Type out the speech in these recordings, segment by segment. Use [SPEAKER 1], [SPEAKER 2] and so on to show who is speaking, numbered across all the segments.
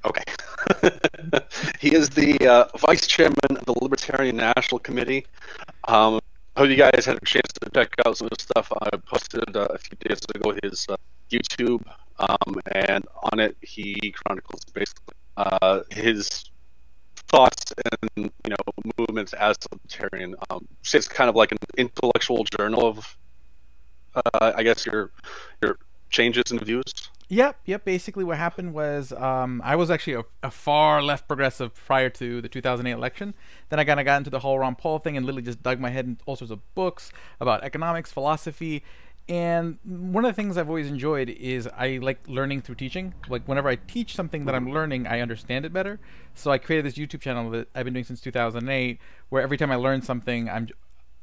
[SPEAKER 1] Okay. He is the vice chairman of the Libertarian National Committee. Hope you guys had a chance to check out some of the stuff I posted a few days ago. His YouTube, and on it he chronicles basically his thoughts and movements as a libertarian. It's kind of like an intellectual journal of, I guess, your changes and views.
[SPEAKER 2] Yep. Basically, what happened was I was actually a far left progressive prior to the 2008 election. Then I kind of got into the whole Ron Paul thing and literally just dug my head in all sorts of books about economics, philosophy. And one of the things I've always enjoyed is I like learning through teaching. Like whenever I teach something that I'm learning, I understand it better. So I created this YouTube channel that I've been doing since 2008, where every time I learn something,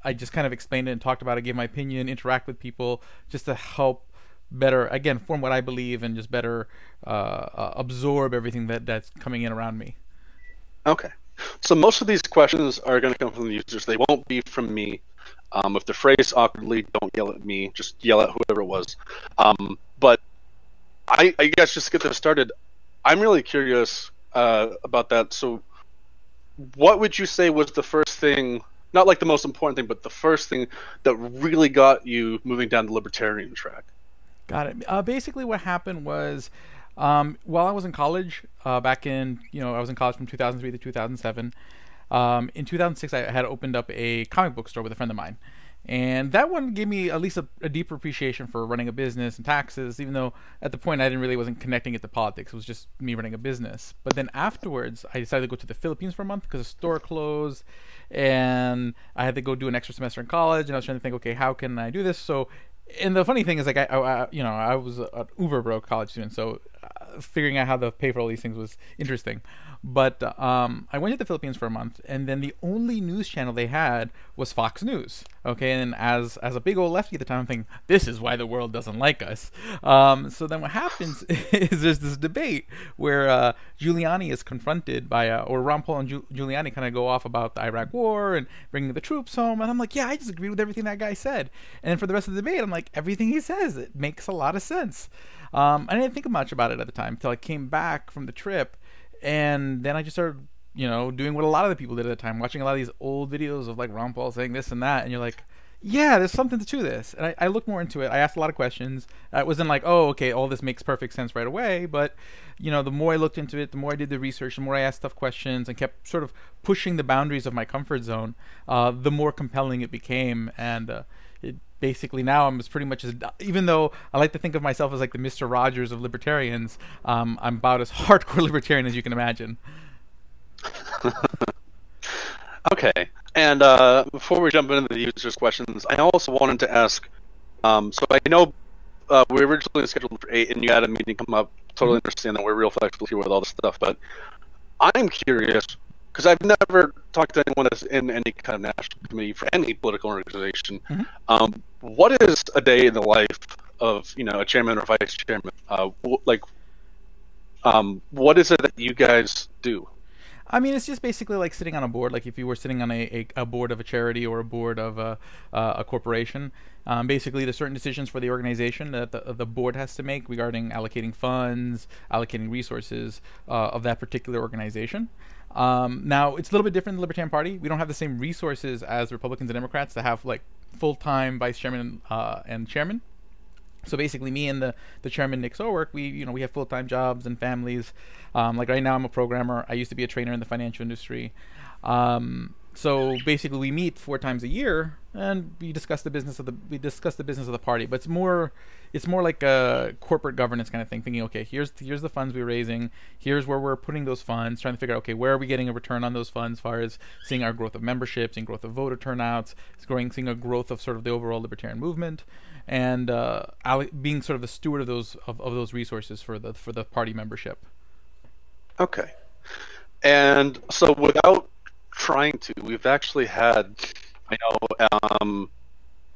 [SPEAKER 2] I just kind of explained it and talked about it, gave my opinion, interact with people, just to help better again form what I believe and just better absorb everything that's coming in around me.
[SPEAKER 1] Okay. So most of these questions are going to come from the users. They won't be from me. If they're phrased awkwardly, don't yell at me. Just yell at whoever it was. But I guess just to get this started, I'm really curious about that. So what would you say was the first thing, not like the most important thing, but the first thing that really got you moving down the libertarian track?
[SPEAKER 2] Got it. Basically, what happened was while I was in college, back in, I was in college from 2003 to 2007. In 2006, I had opened up a comic book store with a friend of mine. And that one gave me at least a deeper appreciation for running a business and taxes, even though at the point I didn't really wasn't connecting it to politics. It was just me running a business. But then afterwards, I decided to go to the Philippines for a month because the store closed, and I had to go do an extra semester in college. And I was trying to think, okay, how can I do this? So, and the funny thing is, like, I was an uber broke college student, so figuring out how to pay for all these things was interesting. But I went to the Philippines for a month, and then the only news channel they had was Fox News. Okay, and as a big old lefty at the time, I'm thinking, this is why the world doesn't like us. So then what happens is there's this debate where Giuliani is confronted by, or Ron Paul and Giuliani kind of go off about the Iraq War and bringing the troops home, and I'm like, yeah, I just agree with everything that guy said. And then for the rest of the debate, I'm like, everything he says, it makes a lot of sense. I didn't think much about it at the time until I came back from the trip, and then I just started, doing what a lot of the people did at the time, watching a lot of these old videos of like Ron Paul saying this and that, and you're like, yeah, there's something to this. And I looked more into it. I asked a lot of questions. It wasn't like, oh, okay, all this makes perfect sense right away. But, the more I looked into it, the more I did the research, the more I asked tough questions and kept sort of pushing the boundaries of my comfort zone, the more compelling it became. And it basically now I'm as pretty much as, even though I like to think of myself as like the Mr. Rogers of libertarians, I'm about as hardcore libertarian as you can imagine.
[SPEAKER 1] Okay. And before we jump into the users' questions, I also wanted to ask. So I know we were originally scheduled for 8, and you had a meeting come up. Totally understand that we're real flexible here with all this stuff, but I'm curious because I've never talked to anyone that's in any kind of national committee for any political organization. What is a day in the life of a chairman or vice chairman? What is it that you guys do?
[SPEAKER 2] I mean, it's just basically like sitting on a board. Like if you were sitting on a board of a charity or a board of a corporation. Basically, there's certain decisions for the organization that the board has to make regarding allocating funds, allocating resources of that particular organization. Now, it's a little bit different in the Libertarian Party. We don't have the same resources as Republicans and Democrats to have like full-time vice chairman and chairman. So basically, me and the chairman Nick Sorwork, we have full-time jobs and families. Like right now, I'm a programmer. I used to be a trainer in the financial industry. So basically, we meet 4 times a year and we discuss the business of the party. But it's more like a corporate governance kind of thing. Thinking, okay, here's the funds we're raising. Here's where we're putting those funds. Trying to figure out, okay, where are we getting a return on those funds? As far as seeing our growth of memberships, seeing growth of voter turnouts, seeing a growth of sort of the overall libertarian movement, and being sort of the steward of those resources for the party membership.
[SPEAKER 1] Okay. And so without trying to, we've actually had, I know,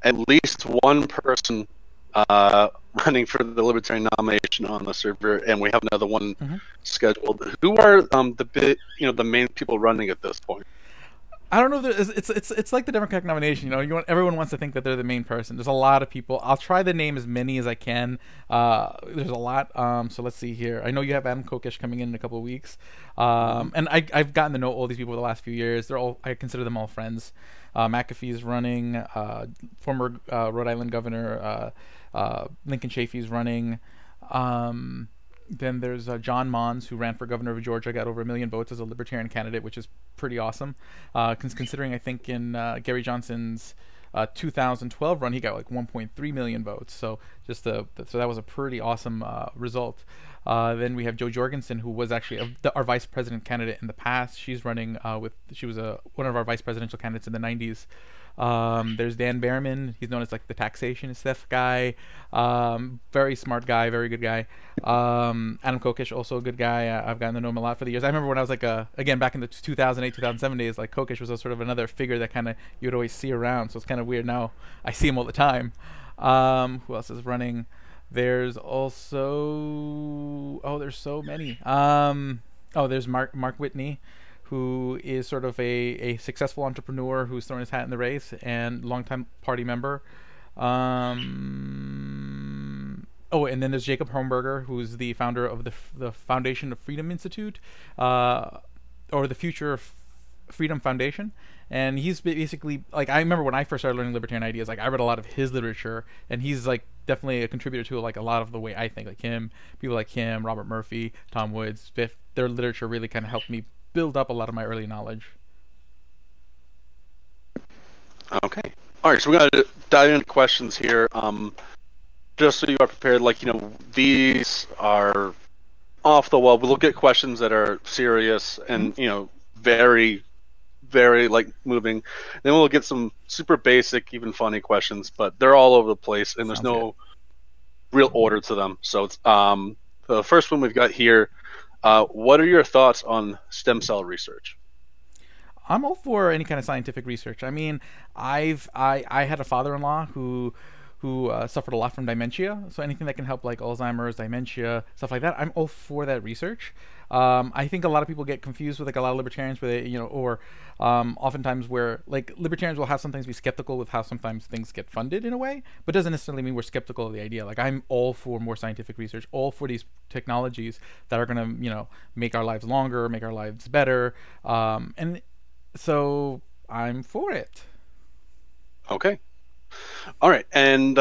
[SPEAKER 1] at least one person running for the Libertarian nomination on the server, and we have another one scheduled. Who are the main people running at this point?
[SPEAKER 2] I don't know. It's like the Democratic nomination. Everyone wants to think that they're the main person. There's a lot of people. I'll try to name as many as I can. There's a lot. So let's see here. I know you have Adam Kokesh coming in a couple of weeks.
[SPEAKER 1] Hmm.
[SPEAKER 2] And I've gotten to know all these people the last few years. I consider them all friends. McAfee's running. Former Rhode Island governor Lincoln Chafee's running. Then there's John Mons, who ran for governor of Georgia, got over 1 million votes as a libertarian candidate, which is pretty awesome. Considering I think in Gary Johnson's 2012 run, he got like 1.3 million votes. So so that was a pretty awesome result. Then we have Jo Jorgensen, who was actually our vice president candidate in the past. She's running she was one of our vice presidential candidates in the 90s. There's Dan Behrman. He's known as like the taxation stuff guy. Very smart guy, very good guy. Adam Kokesh, also a good guy. I've gotten to know him a lot for the years. I remember when I was like, again, back in the 2008, 2007 days, like Kokesh was a sort of another figure that kind of you'd always see around. So it's kind of weird now. I see him all the time. Who else is running? There's also there's so many. There's Mark Whitney, who is sort of a successful entrepreneur who's thrown his hat in the race and longtime party member. And then there's Jacob Hornberger, who's the founder of the Foundation of Freedom Institute, or the Future of Freedom Foundation. And he's basically like, I remember when I first started learning libertarian ideas, like I read a lot of his literature, and he's like definitely a contributor to like a lot of the way I think. Like people like him, Robert Murphy, Tom Woods, Biff, their literature really kind of helped me build up a lot of my early knowledge.
[SPEAKER 1] Okay. All right. So we're gonna dive into questions here. Just so you are prepared, like these are off the wall. We'll get questions that are serious and very, very like moving. Then we'll get some super basic, even funny questions, but they're all over the place, and there's
[SPEAKER 2] Sounds good.
[SPEAKER 1] no real order to them. So it's the first one we've got here. What are your thoughts on stem cell research?
[SPEAKER 2] I'm all for any kind of scientific research. I mean, I had a father-in-law who suffered a lot from dementia. So anything that can help like Alzheimer's, dementia, stuff like that, I'm all for that research. I think a lot of people get confused with like a lot of libertarians where or oftentimes where like libertarians will have sometimes be skeptical with how sometimes things get funded in a way, but doesn't necessarily mean we're skeptical of the idea. Like I'm all for more scientific research, all for these technologies that are gonna make our lives longer, make our lives better, and so I'm for it.
[SPEAKER 1] Okay. All right. And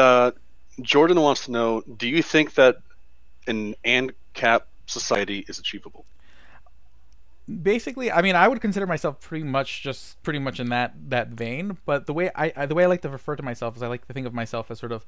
[SPEAKER 1] Jordan wants to know: do you think that an ANCAP society is achievable?
[SPEAKER 2] Basically, I mean, I would consider myself pretty much in that vein. But the way I like to refer to myself is I like to think of myself as sort of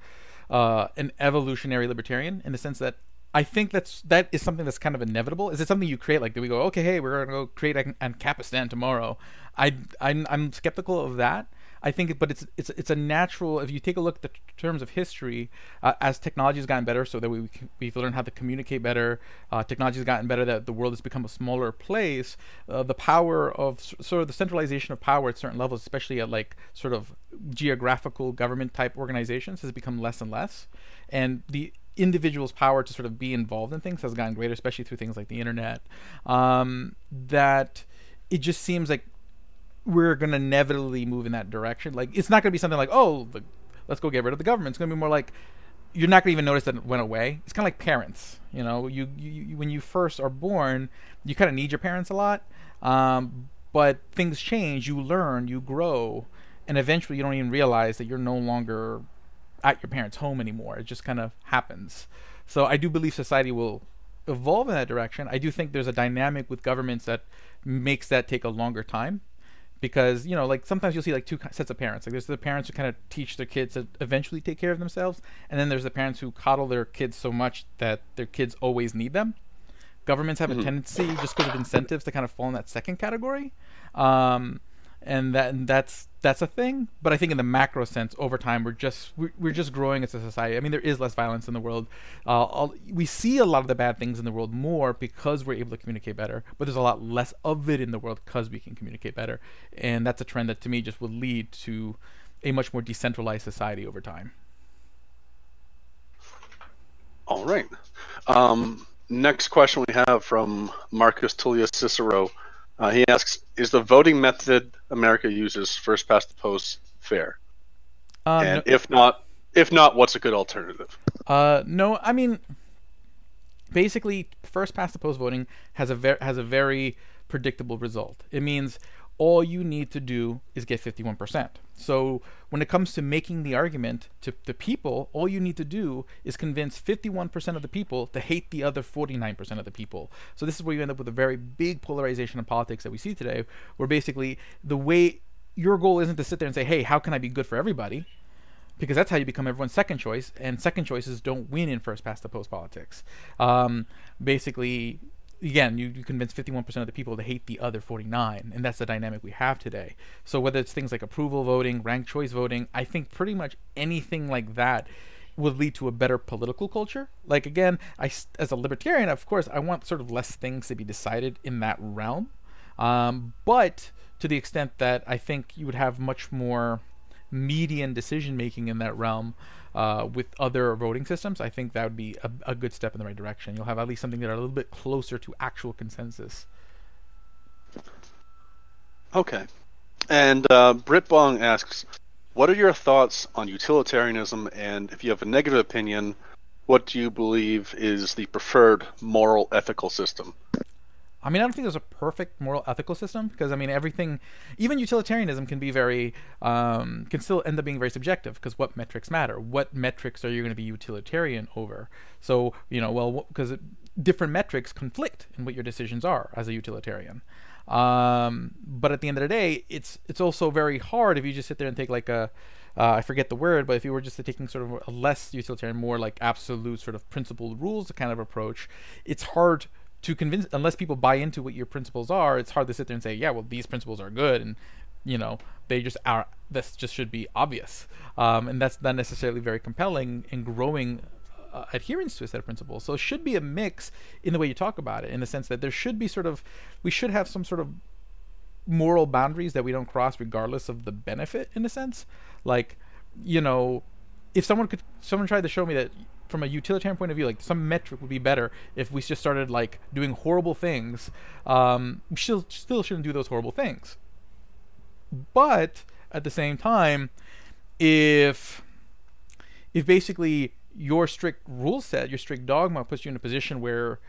[SPEAKER 2] an evolutionary libertarian in the sense that I think that is something that's kind of inevitable. Is it something you create? Like, do we go, okay, hey, we're gonna go create an Capistan tomorrow? I'm skeptical of that. I think, but it's a natural. If you take a look at the terms of history, as technology has gotten better, so that we've learned how to communicate better. Technology has gotten better, that the world has become a smaller place. The power of sort of the centralization of power at certain levels, especially at like sort of geographical government type organizations, has become less and less, and the individual's power to sort of be involved in things has gotten greater, especially through things like the internet. That it just seems like we're gonna inevitably move in that direction. Like it's not gonna be something like, oh, let's go get rid of the government. It's gonna be more like you're not gonna even notice that it went away. It's kind of like parents. You when you first are born, you kind of need your parents a lot, but things change. You learn, you grow, and eventually you don't even realize that you're no longer at your parents' home anymore. It just kind of happens. So I do believe society will evolve in that direction. I do think there's a dynamic with governments that makes that take a longer time, because like sometimes you'll see like two sets of parents. Like there's the parents who kind of teach their kids to eventually take care of themselves, and then there's the parents who coddle their kids so much that their kids always need them. Governments have a
[SPEAKER 1] Hmm.
[SPEAKER 2] tendency, just because of incentives, to kind of fall in that second category. um, and that's a thing. But I think in the macro sense, over time, we're just growing as a society. I mean, there is less violence in the world. We see a lot of the bad things in the world more because we're able to communicate better, but there's a lot less of it in the world because we can communicate better, and that's a trend that to me just will lead to a much more decentralized society over time.
[SPEAKER 1] All right. Next question we have from Marcus Tullius Cicero. He asks, "Is the voting method America uses, first past the post, fair?
[SPEAKER 2] No,
[SPEAKER 1] And if not, what's a good alternative?"
[SPEAKER 2] no. I mean, basically, first past the post voting has a very predictable result. It means all you need to do is get 51%. So when it comes to making the argument to the people, all you need to do is convince 51% of the people to hate the other 49% of the people. So this is where you end up with a very big polarization in politics that we see today, where basically the way your goal isn't to sit there and say, hey, how can I be good for everybody? Because that's how you become everyone's second choice, and second choices don't win in first past the post politics. Basically, again, you convince 51% of the people to hate the other 49, and that's the dynamic we have today. So whether it's things like approval voting, ranked choice voting, I think pretty much anything like that would lead to a better political culture. Like again, as a libertarian, of course, I want sort of less things to be decided in that realm, but to the extent that I think you would have much more median decision making in that realm with other voting systems, I think that would be a good step in the right direction. You'll have at least something that are a little bit closer to actual consensus.
[SPEAKER 1] Okay. And Britt Bong asks, "What are your thoughts on utilitarianism? And if you have a negative opinion, what do you believe is the preferred moral ethical system?"
[SPEAKER 2] I mean, I don't think there's a perfect moral ethical system because I mean, everything, even utilitarianism can be very, can still end up being very subjective because what metrics matter? What metrics are you going to be utilitarian over? So, well, because different metrics conflict in what your decisions are as a utilitarian. But at the end of the day, it's also very hard if you just sit there and take like I forget the word, but if you were just taking sort of a less utilitarian, more like absolute sort of principled rules kind of approach, it's hard to convince, unless people buy into what your principles are, it's hard to sit there and say, yeah, well, these principles are good, and they just are. This just should be obvious, and that's not necessarily very compelling in growing adherence to a set of principles. So it should be a mix in the way you talk about it, in the sense that there should be we should have some sort of moral boundaries that we don't cross, regardless of the benefit. In a sense, like if someone tried to show me that from a utilitarian point of view, like some metric would be better if we just started like doing horrible things. We still shouldn't do those horrible things. But at the same time, if basically your strict rule set, your strict dogma puts you in a position where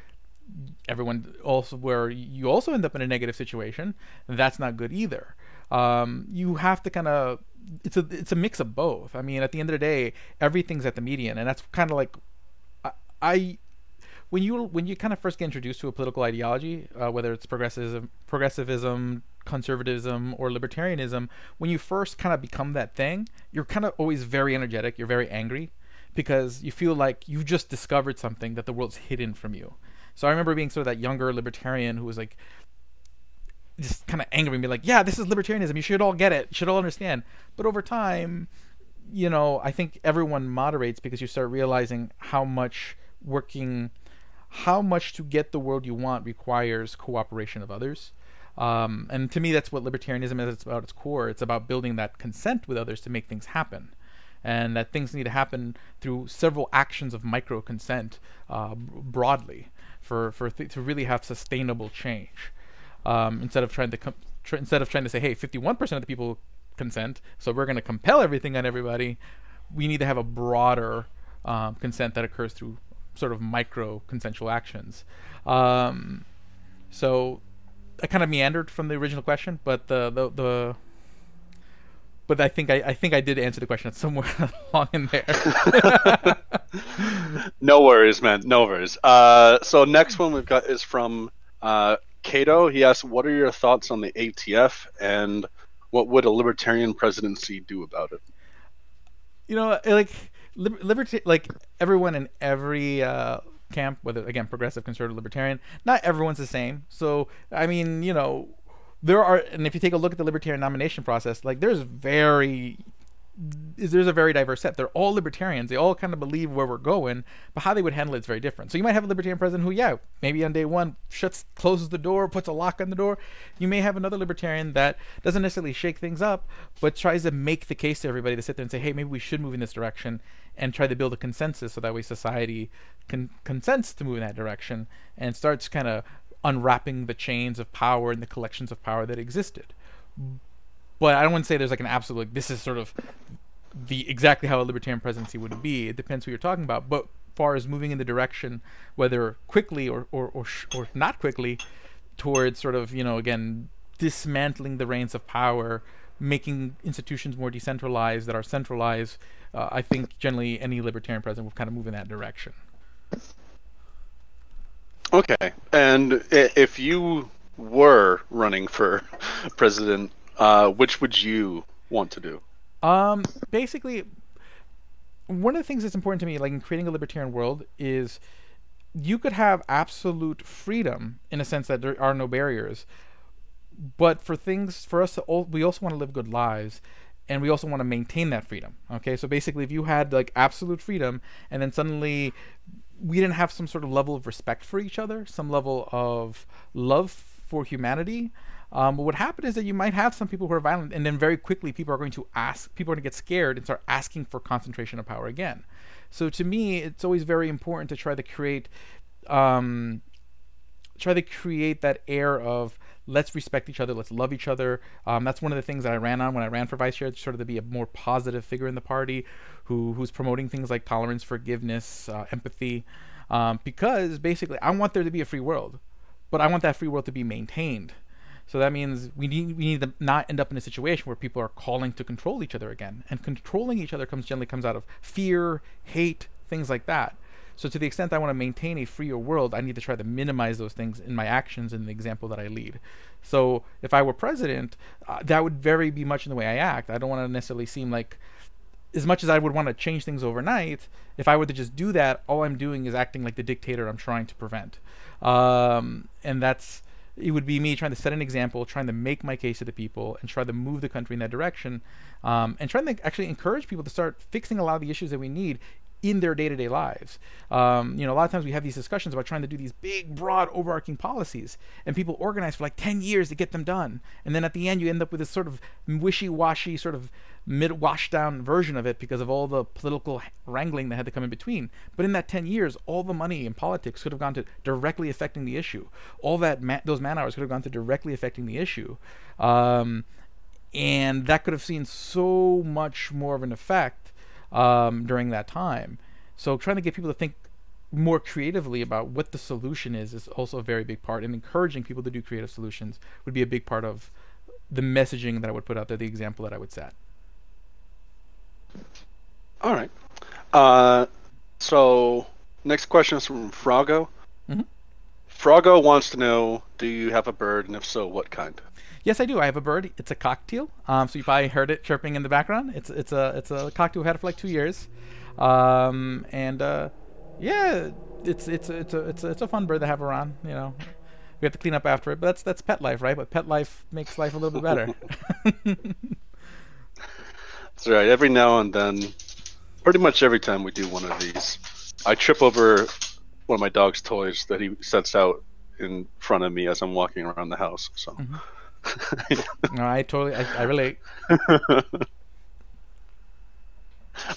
[SPEAKER 2] you also end up in a negative situation, that's not good either. You have to kind of, it's a mix of both. I mean, at the end of the day, everything's at the median, and that's kind of like I when you kind of first get introduced to a political ideology, whether it's progressivism, conservatism, or libertarianism, when you first kind of become that thing, you're kind of always very energetic. You're very angry because you feel like you just discovered something that the world's hidden from you. So I remember being sort of that younger libertarian who was like just kind of angry and be like, yeah, this is libertarianism. You should all get it. You should all understand. But over time, I think everyone moderates because you start realizing how much to get the world you want requires cooperation of others. And to me, that's what libertarianism is. It's about its core. It's about building that consent with others to make things happen. And that things need to happen through several actions of micro consent broadly to really have sustainable change. Instead of trying to say, hey, 51% of the people consent, so we're going to compel everything on everybody. We need to have a broader consent that occurs through sort of micro consensual actions. So I kind of meandered from the original question, but but I think I did answer the question somewhere along in there.
[SPEAKER 1] No worries, man. No worries. So next one we've got is from Cato. He asks, "What are your thoughts on the ATF, and what would a libertarian presidency do about it?"
[SPEAKER 2] Like liberty, like everyone in every camp, whether again progressive, conservative, libertarian, not everyone's the same. So I mean, there are, and if you take a look at the libertarian nomination process, like there's a very diverse set. They're all libertarians. They all kind of believe where we're going, but how they would handle it's very different. So you might have a libertarian president who, yeah, maybe on day one closes the door, puts a lock on the door. You may have another libertarian that doesn't necessarily shake things up, but tries to make the case to everybody to sit there and say, hey, maybe we should move in this direction, and try to build a consensus so that way society consents to move in that direction and starts kind of unwrapping the chains of power and the collections of power that existed. But I don't want to say there's like an absolute, like, this is sort of the exactly how a libertarian presidency would be. It depends who you're talking about. But far as moving in the direction, whether quickly or not quickly, towards sort of, again, dismantling the reins of power, making institutions more decentralized that are centralized, I think generally any libertarian president will kind of move in that direction.
[SPEAKER 1] Okay, and if you were running for president, which would you want to do?
[SPEAKER 2] Basically, one of the things that's important to me, like in creating a libertarian world, is you could have absolute freedom in a sense that there are no barriers. But for us we also want to live good lives, and we also want to maintain that freedom. Okay, so basically, if you had like absolute freedom, and then suddenly we didn't have some sort of level of respect for each other, some level of love for humanity. But what happened is that you might have some people who are violent, and then very quickly people are going to get scared and start asking for concentration of power again. So to me, it's always very important to try to create that air of let's respect each other, let's love each other. That's one of the things that I ran on when I ran for vice chair, sort of to be a more positive figure in the party, who's promoting things like tolerance, forgiveness, empathy, because basically I want there to be a free world, but I want that free world to be maintained. So that means we need to not end up in a situation where people are calling to control each other again, and controlling each other generally comes out of fear, hate, things like that. So to the extent I want to maintain a freer world, I need to try to minimize those things in my actions and the example that I lead. So if I were president, that would very be much in the way I act. I don't want to necessarily seem like, as much as I would want to change things overnight, if I were to just do that, all I'm doing is acting like the dictator I'm trying to prevent. And it would be me trying to set an example, trying to make my case to the people, and try to move the country in that direction, and trying to actually encourage people to start fixing a lot of the issues that we need in their day-to-day lives. A lot of times we have these discussions about trying to do these big, broad, overarching policies, and people organize for like 10 years to get them done. And then at the end, you end up with this sort of wishy-washy, sort of mid-washed-down version of it because of all the political wrangling that had to come in between. But in that 10 years, all the money in politics could have gone to directly affecting the issue. All those man-hours could have gone to directly affecting the issue. And that could have seen so much more of an effect during that time. So trying to get people to think more creatively about what the solution is also a very big part, and encouraging people to do creative solutions would be a big part of the messaging that I would put out there, the example that I would set.
[SPEAKER 1] All right. So next question is from Frago.
[SPEAKER 2] Mm-hmm.
[SPEAKER 1] Frago wants to know, do you have a bird, and if so, what kind?
[SPEAKER 2] Yes, I do. I have a bird. It's a cockatiel. So you probably heard it chirping in the background. It's a cockatiel. We've had it for like 2 years, yeah, it's a fun bird to have around. We have to clean up after it, but that's pet life, right? But pet life makes life a little bit better.
[SPEAKER 1] That's right. Every now and then, pretty much every time we do one of these, I trip over one of my dog's toys that he sets out in front of me as I'm walking around the house. So.
[SPEAKER 2] Mm-hmm. No, I relate.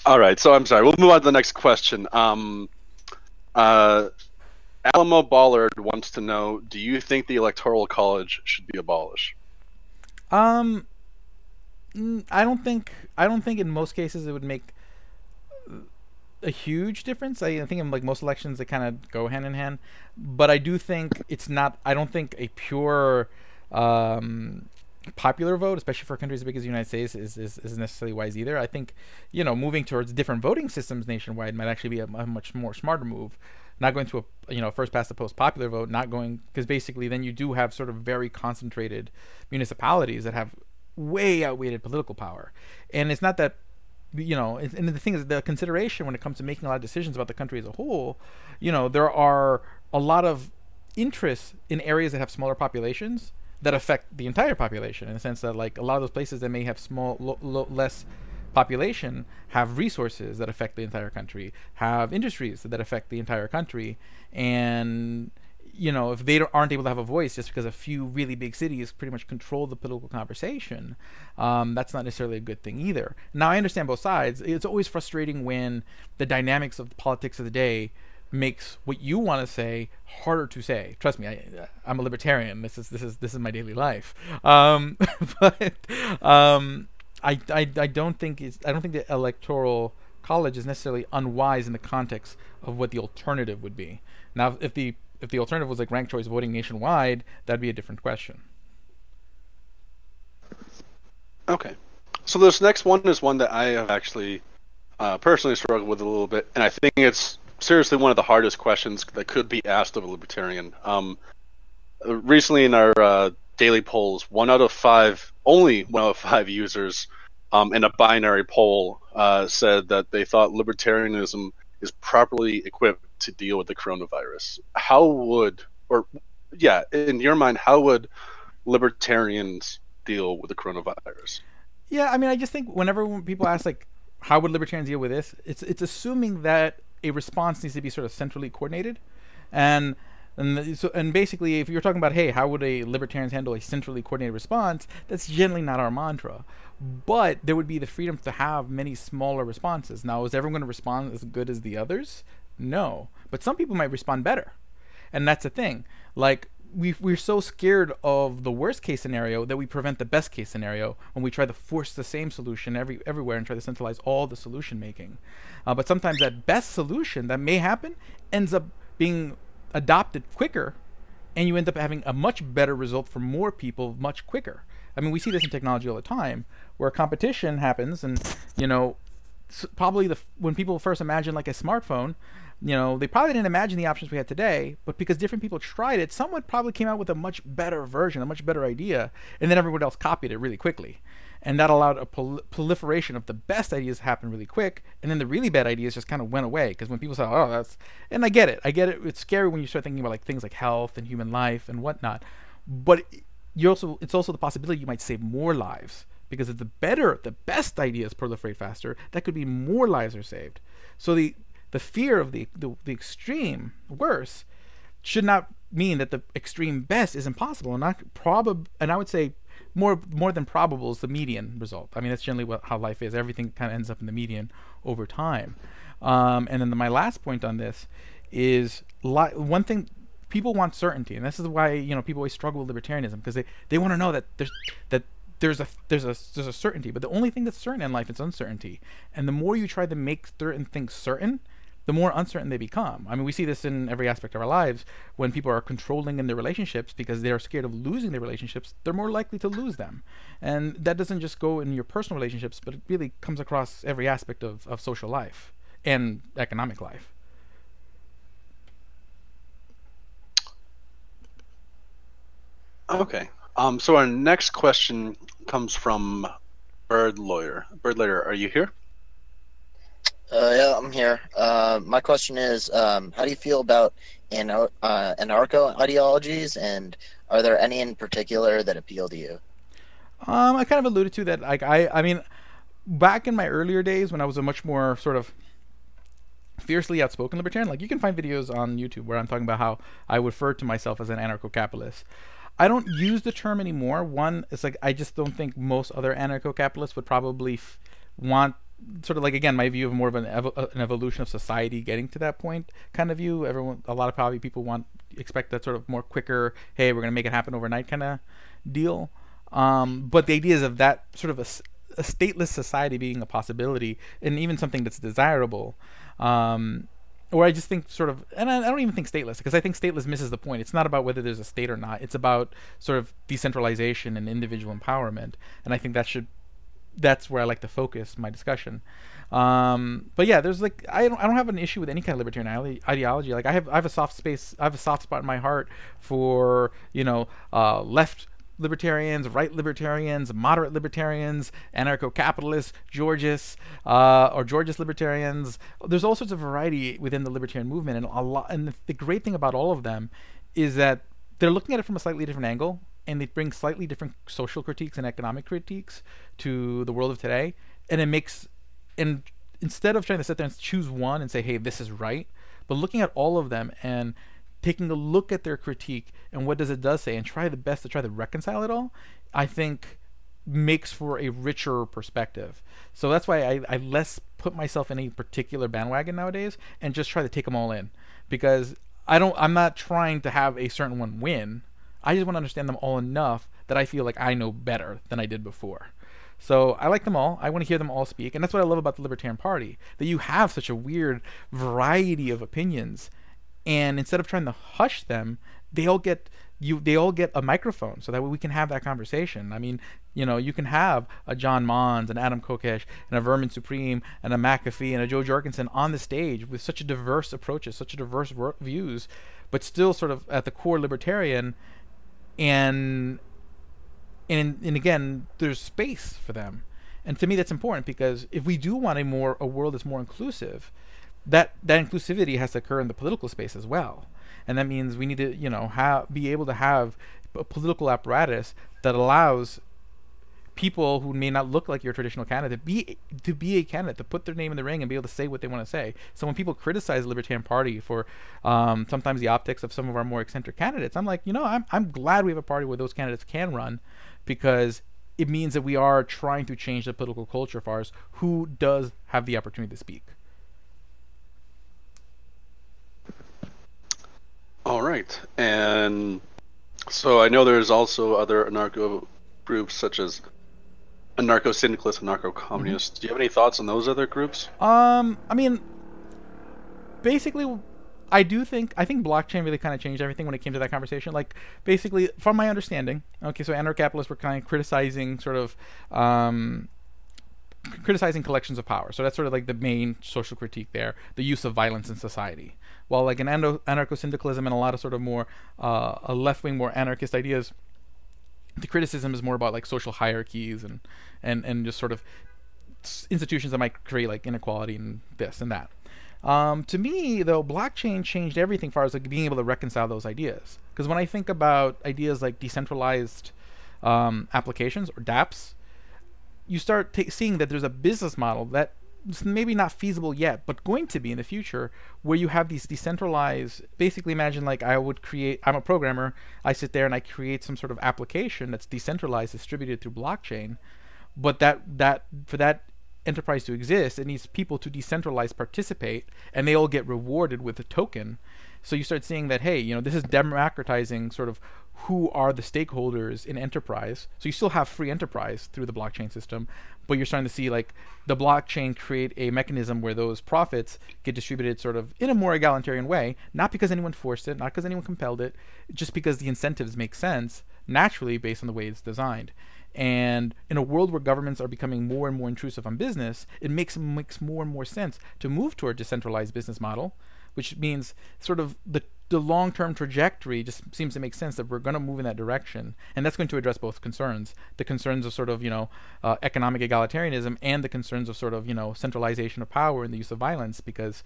[SPEAKER 1] All right, so I'm sorry. We'll move on to the next question. Alamo Ballard wants to know: do you think the Electoral College should be abolished?
[SPEAKER 2] I don't think in most cases it would make a huge difference. I think in like most elections they kind of go hand in hand, but I do think it's not. I don't think a pure popular vote, especially for countries as big as the United States, is necessarily wise either. I think moving towards different voting systems nationwide might actually be a much more smarter move. Not going to a first past the post popular vote, not going, because basically then you do have sort of very concentrated municipalities that have way outweighed political power, and it's not that. And the thing is, the consideration when it comes to making a lot of decisions about the country as a whole, there are a lot of interests in areas that have smaller populations that affect the entire population, in the sense that like a lot of those places that may have less population have resources that affect the entire country, have industries that affect the entire country, and if they aren't able to have a voice just because a few really big cities pretty much control the political conversation, that's not necessarily a good thing either. Now, I understand both sides. It's always frustrating when the dynamics of the politics of the day makes what you want to say harder to say. Trust me, I'm a libertarian. This is my daily life. But I don't think the electoral college is necessarily unwise in the context of what the alternative would be. Now, if the alternative was like ranked choice voting nationwide, that'd be a different question.
[SPEAKER 1] Okay. So this next one is one that I have actually personally struggled with a little bit, and I think it's seriously one of the hardest questions that could be asked of a libertarian. Recently in our daily polls, only 1 out of 5 users in a binary poll said that they thought libertarianism is properly equipped to deal with the coronavirus. In your mind, how would libertarians deal with the coronavirus?
[SPEAKER 2] Yeah, I mean, I just think when people ask like, how would libertarians deal with this? It's assuming that a response needs to be sort of centrally coordinated, and and basically, if you're talking about, hey, how would a libertarians handle a centrally coordinated response? That's generally not our mantra, but there would be the freedom to have many smaller responses. Now, is everyone going to respond as good as the others? No, but some people might respond better, and that's the thing. Like we're so scared of the worst case scenario that we prevent the best case scenario when we try to force the same solution everywhere and try to centralize all the solution making. But sometimes that best solution that may happen ends up being adopted quicker, and you end up having a much better result for more people much quicker. I mean, we see this in technology all the time, where competition happens, and probably when people first imagined like a smartphone, they probably didn't imagine the options we had today, but because different people tried it, someone probably came out with a much better version, a much better idea, and then everyone else copied it really quickly. And that allowed a proliferation of the best ideas to happen really quick, and then the really bad ideas just kind of went away, because when people say, oh, that's... And I get it. It's scary when you start thinking about like things like health and human life and whatnot, but it's also the possibility you might save more lives, because if the best ideas proliferate faster, that could be more lives are saved. So the fear of the extreme worse should not mean that the extreme best is impossible, and not and I would say more than probable is the median result. I mean, that's generally how life is. Everything kind of ends up in the median over time. And then my last point on this is one thing: people want certainty, and this is why people always struggle with libertarianism, because they want to know that there's a certainty. But the only thing that's certain in life is uncertainty, and the more you try to make certain things certain, the more uncertain they become. I mean, we see this in every aspect of our lives. When people are controlling in their relationships because they're scared of losing their relationships, they're more likely to lose them. And that doesn't just go in your personal relationships, but it really comes across every aspect of social life and economic life.
[SPEAKER 1] Okay. So our next question comes from Bird Lawyer. Bird Lawyer, are you here?
[SPEAKER 3] Yeah, I'm here. My question is, how do you feel about anarcho ideologies, and are there any in particular that appeal to you?
[SPEAKER 2] I kind of alluded to that. Like I mean, back in my earlier days when I was a much more sort of fiercely outspoken libertarian, like you can find videos on YouTube where I'm talking about how I refer to myself as an anarcho-capitalist. I don't use the term anymore. One, it's like I just don't think most other anarcho-capitalists would probably want, sort of like, again, my view of more of an evolution of society getting to that point kind of view. A lot of probably people expect that sort of more quicker, hey, we're going to make it happen overnight kind of deal. But the ideas of that sort of a stateless society being a possibility, and even something that's desirable, or I just think sort of, and I don't even think stateless, because I think stateless misses the point. It's not about whether there's a state or not. It's about sort of decentralization and individual empowerment, and I think that's where I like to focus my discussion. But yeah, there's like I don't have an issue with any kind of libertarian ideology. Like I have a soft spot in my heart for left libertarians, right libertarians, moderate libertarians, anarcho-capitalists, Georgists, or Georgist libertarians. There's all sorts of variety within the libertarian movement, and a lot. And the great thing about all of them is that they're looking at it from a slightly different angle, and they bring slightly different social critiques and economic critiques to the world of today. And instead of trying to sit there and choose one and say, hey, this is right, but looking at all of them and taking a look at their critique and what does it say, and try the best to try to reconcile it all, I think makes for a richer perspective. So that's why I less put myself in a particular bandwagon nowadays and just try to take them all in, because I'm not trying to have a certain one win. I just want to understand them all enough that I feel like I know better than I did before. So I like them all. I want to hear them all speak, and that's what I love about the Libertarian Party, that you have such a weird variety of opinions, and instead of trying to hush them, they all get they all get a microphone, so that way we can have that conversation. I mean, you can have a John Mons, an Adam Kokesh, and a Vermin Supreme, and a McAfee, and a Joe Jorgensen on the stage with such a diverse approaches, such a diverse views, but still sort of at the core libertarian, and and again, there's space for them, and to me that's important, because if we do want a world that's more inclusive, that inclusivity has to occur in the political space as well, and that means we need to be able to have a political apparatus that allows people who may not look like your traditional candidate to be a candidate, to put their name in the ring and be able to say what they want to say. So when people criticize the Libertarian Party for sometimes the optics of some of our more eccentric candidates, I'm like, I'm glad we have a party where those candidates can run, because it means that we are trying to change the political culture for us who does have the opportunity to speak.
[SPEAKER 1] All right, and so I know there's also other anarcho groups such as anarcho-syndicalists, anarcho-communists. Do you have any thoughts on those other groups?
[SPEAKER 2] I mean, basically, I think blockchain really kind of changed everything when it came to that conversation. Like, basically, from my understanding, okay, so anarcho-capitalists were kind of criticizing criticizing collections of power. So that's sort of like the main social critique there, the use of violence in society. While like in anarcho-syndicalism and a lot of sort of more a left-wing, more anarchist ideas, the criticism is more about like social hierarchies and just sort of institutions that might create like inequality and this and that. To me, though, blockchain changed everything as far as like being able to reconcile those ideas. Because when I think about ideas like decentralized applications or dApps, you start seeing that there's a business model that is maybe not feasible yet, but going to be in the future, where you have these decentralized. Basically, imagine like I'm a programmer. I sit there and I create some sort of application that's decentralized, distributed through blockchain. But that for that enterprise to exist, it needs people to decentralize, participate, and they all get rewarded with a token. So you start seeing that, hey, this is democratizing sort of who are the stakeholders in enterprise. So you still have free enterprise through the blockchain system, but you're starting to see like the blockchain create a mechanism where those profits get distributed sort of in a more egalitarian way, not because anyone forced it, not because anyone compelled it, just because the incentives make sense naturally based on the way it's designed. And in a world where governments are becoming more and more intrusive on business, it makes more and more sense to move toward a decentralized business model, which means sort of the long-term trajectory just seems to make sense that we're going to move in that direction. And that's going to address both concerns, the concerns of sort of, economic egalitarianism, and the concerns of sort of, centralization of power and the use of violence, because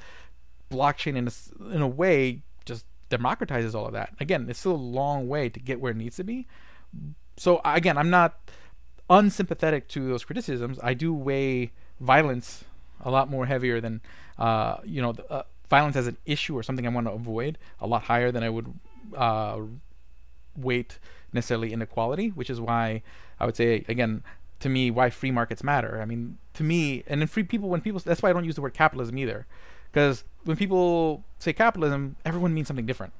[SPEAKER 2] blockchain in a way just democratizes all of that. Again, it's still a long way to get where it needs to be. So again, I'm not unsympathetic to those criticisms. I do weigh violence a lot more heavier than, violence as an issue or something I want to avoid a lot higher than I would weight necessarily inequality, which is why I would say, again, to me, why free markets matter. I mean, to me, and when people, that's why I don't use the word capitalism either, because when people say capitalism, everyone means something different.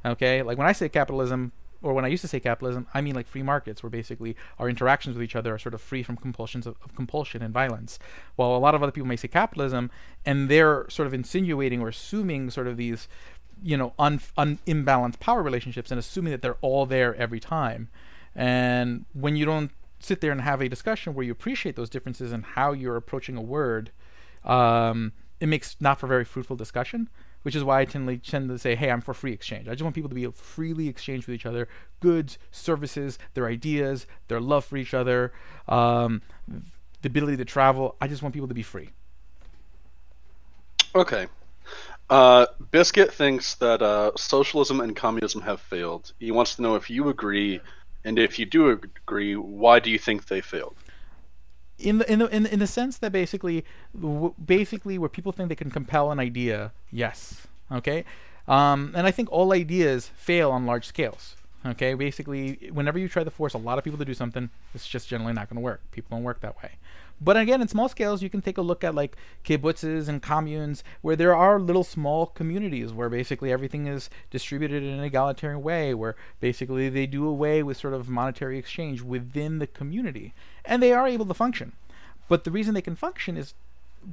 [SPEAKER 2] Okay, like when I say capitalism, or when I used to say capitalism, I mean like free markets, where basically our interactions with each other are sort of free from compulsions of compulsion and violence. While a lot of other people may say capitalism, and they're sort of insinuating or assuming sort of these, imbalanced power relationships, and assuming that they're all there every time. And when you don't sit there and have a discussion where you appreciate those differences and how you're approaching a word, it makes not for very fruitful discussion. Which is why I tend to say, hey, I'm for free exchange. I just want people to be able to freely exchange with each other goods, services, their ideas, their love for each other, the ability to travel. I just want people to be free.
[SPEAKER 1] Okay. Biscuit thinks that socialism and communism have failed. He wants to know if you agree, and if you do agree, why do you think they failed?
[SPEAKER 2] In the sense that basically where people think they can compel an idea, yes, okay, and I think all ideas fail on large scales, Okay, basically, whenever you try to force a lot of people to do something, it's just generally not going to work. People don't work that way. But again, in small scales, you can take a look at like kibbutzes and communes where there are little small communities where basically everything is distributed in an egalitarian way, where basically they do away with sort of monetary exchange within the community. And they are able to function. But the reason they can function is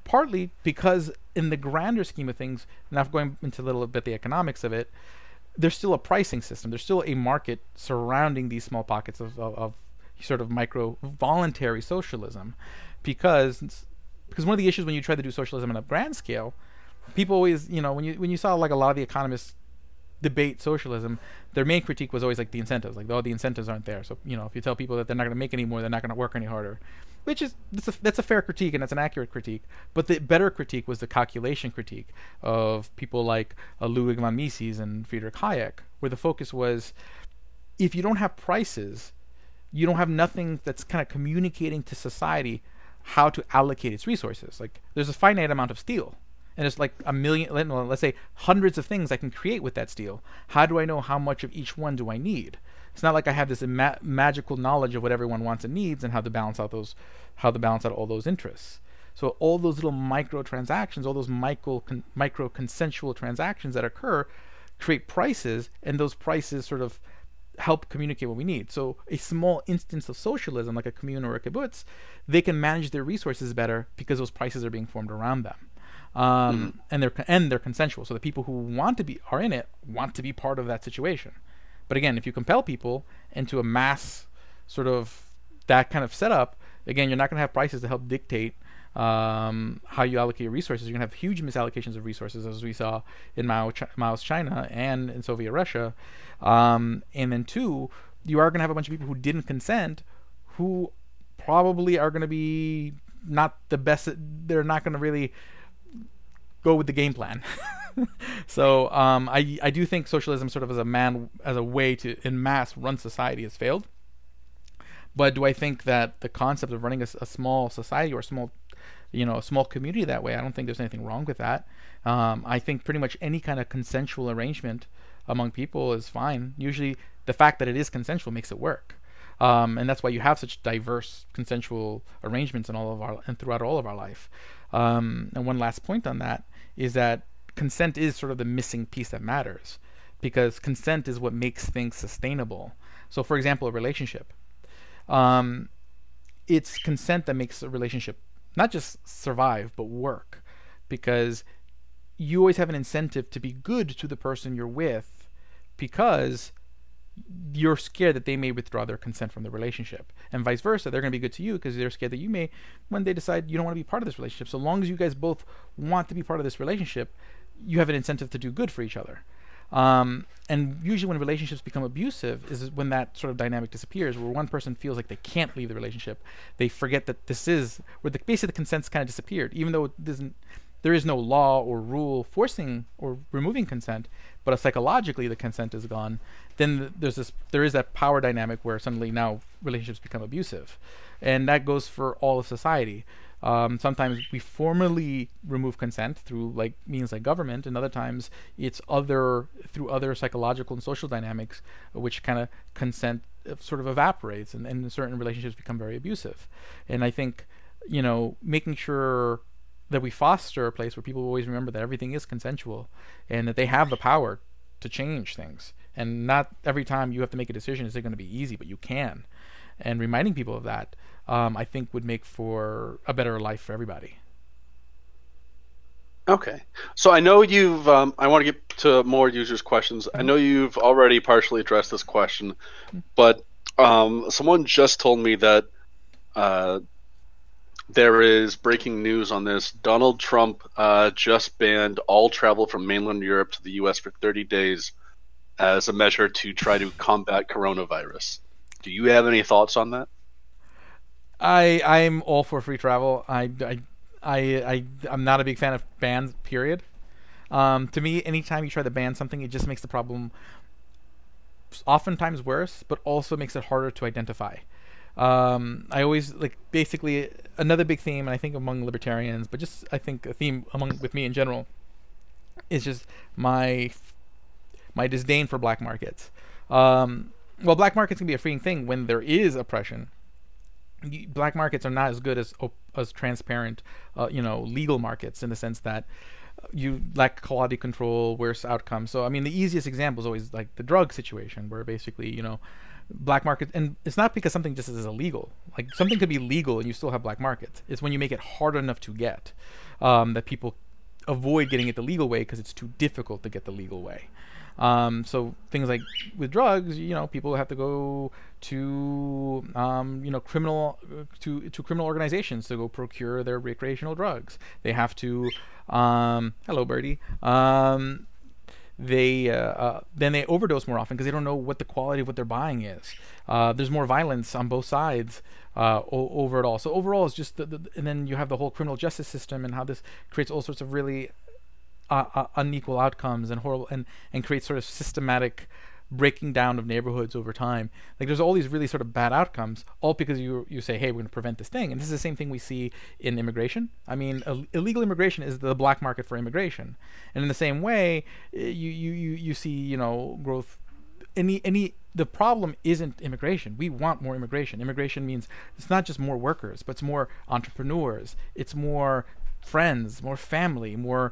[SPEAKER 2] partly because in the grander scheme of things, now going into a little bit the economics of it, there's still a pricing system. There's still a market surrounding these small pockets of sort of micro voluntary socialism, because one of the issues when you try to do socialism on a grand scale, people always, when you saw like a lot of the economists debate socialism, their main critique was always like the incentives, like, oh, the incentives aren't there. So if you tell people that they're not going to make any more, they're not going to work any harder, which is that's a fair critique and that's an accurate critique. But the better critique was the calculation critique of people like Ludwig von Mises and Friedrich Hayek, where the focus was, if you don't have prices, you don't have nothing that's kind of communicating to society how to allocate its resources. Like, there's a finite amount of steel, and it's like a million, let's say hundreds of things I can create with that steel. How do I know how much of each one do I need? It's not like I have this magical knowledge of what everyone wants and needs and how to balance out all those interests. So all those little micro transactions, all those micro consensual transactions that occur, create prices, and those prices sort of help communicate what we need. So a small instance of socialism, like a commune or a kibbutz, they can manage their resources better because those prices are being formed around them. And they're consensual. So the people who are in it want to be part of that situation. But again, if you compel people into a mass sort of that kind of setup, again, you're not going to have prices to help dictate how you allocate your resources. You're going to have huge misallocations of resources, as we saw in Mao's China and in Soviet Russia. And then two, you are going to have a bunch of people who didn't consent, who probably are going to be not the best. They're not going to really go with the game plan. So I do think socialism sort of as a way to en masse run society has failed. But do I think that the concept of running a small society or a small community that way, I don't think there's anything wrong with that. I think pretty much any kind of consensual arrangement among people is fine. Usually the fact that it is consensual makes it work. And that's why you have such diverse consensual arrangements throughout all of our life. And one last point on that is that consent is sort of the missing piece that matters, because consent is what makes things sustainable. So for example, a relationship. It's consent that makes a relationship not just survive, but work, because you always have an incentive to be good to the person you're with, because you're scared that they may withdraw their consent from the relationship, and vice versa. They're going to be good to you because they're scared that you may, when they decide you don't want to be part of this relationship. So long as you guys both want to be part of this relationship, you have an incentive to do good for each other. And usually when relationships become abusive is when that sort of dynamic disappears, where one person feels like they can't leave the relationship. They forget that this is where basically the consent's kind of disappeared, even though there is no law or rule forcing or removing consent, but psychologically the consent is gone. Then there is that power dynamic where suddenly now relationships become abusive, and that goes for all of society. Sometimes we formally remove consent through means like government, and other times it's through other psychological and social dynamics, which kind of consent sort of evaporates, and certain relationships become very abusive. And I think making sure that we foster a place where people always remember that everything is consensual and that they have the power to change things, and not every time you have to make a decision is it going to be easy, but you can. And reminding people of that, I think, would make for a better life for everybody.
[SPEAKER 1] Okay. So I know you've, I want to get to more users' questions. I know you've already partially addressed this question, but someone just told me that there is breaking news on this. Donald Trump just banned all travel from mainland Europe to the U.S. for 30 days as a measure to try to combat coronavirus. Do you have any thoughts on that?
[SPEAKER 2] I'm all for free travel. I'm not a big fan of bans, period. To me, anytime you try to ban something, it just makes the problem oftentimes worse, but also makes it harder to identify. I always basically another big theme, and I think among libertarians, but just I think a theme with me in general, is just my disdain for black markets. Well, black markets can be a freeing thing when there is oppression. Black markets are not as good as transparent, legal markets, in the sense that you lack quality control, worse outcomes. So I mean, the easiest example is always like the drug situation, where basically, black market, and it's not because something just is illegal. Like, something could be legal and you still have black markets. It's when you make it hard enough to get, that people avoid getting it the legal way because it's too difficult to get the legal way. So things like with drugs, people have to go to, criminal organizations to go procure their recreational drugs. They have to, hello, Birdie. Then they overdose more often because they don't know what the quality of what they're buying is. There's more violence on both sides over it all. So overall, it's just and then you have the whole criminal justice system and how this creates all sorts of really unequal outcomes and horrible and creates sort of systematic breaking down of neighborhoods over time. Like, there's all these really sort of bad outcomes, all because you say, hey, we're going to prevent this thing. And this is the same thing we see in immigration. I mean, illegal immigration is the black market for immigration. And in the same way, you see, growth. The problem isn't immigration. We want more immigration. Immigration means it's not just more workers, but it's more entrepreneurs. It's more friends, more family, more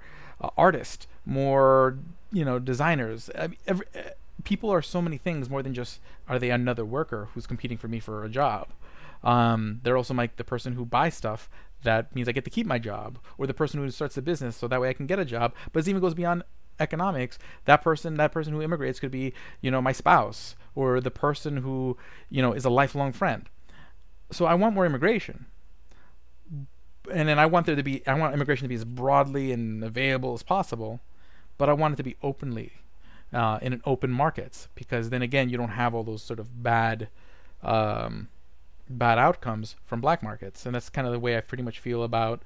[SPEAKER 2] artists, more designers. I mean, people are so many things more than just, are they another worker who's competing for me for a job. They're also like the person who buys stuff. That means I get to keep my job, or the person who starts the business so that way I can get a job. But it even goes beyond economics. That person who immigrates could be, my spouse, or the person who, is a lifelong friend. So I want more immigration. And then I want immigration to be as broadly and available as possible, but I want it to be openly, in an open markets, because then again, you don't have all those sort of bad outcomes from black markets. And that's kind of the way I pretty much feel about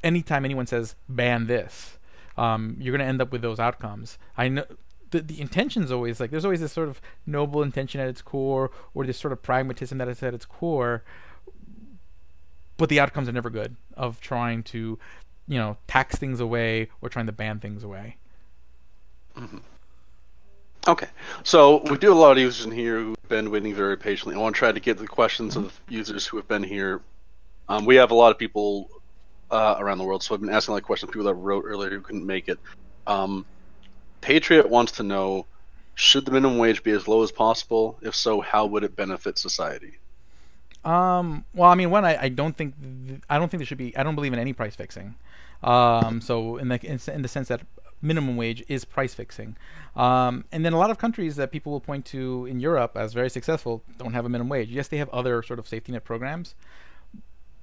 [SPEAKER 2] anytime anyone says ban this. You're going to end up with those outcomes. I know the intention's always like, there's always this sort of noble intention at its core, or this sort of pragmatism that is at its core, but the outcomes are never good of trying to, tax things away or trying to ban things away.
[SPEAKER 1] Mm-hmm. Okay, so we do have a lot of users in here who've been waiting very patiently. I want to try to get the questions of the users who have been here. We have a lot of people around the world, so I've been asking a lot of questions of people that wrote earlier who couldn't make it. Patriot wants to know, should the minimum wage be as low as possible? If so, how would it benefit society?
[SPEAKER 2] Well, I mean, I don't think there should be. I don't believe in any price fixing. So in the sense that minimum wage is price fixing, and then a lot of countries that people will point to in Europe as very successful don't have a minimum wage. Yes, they have other sort of safety net programs,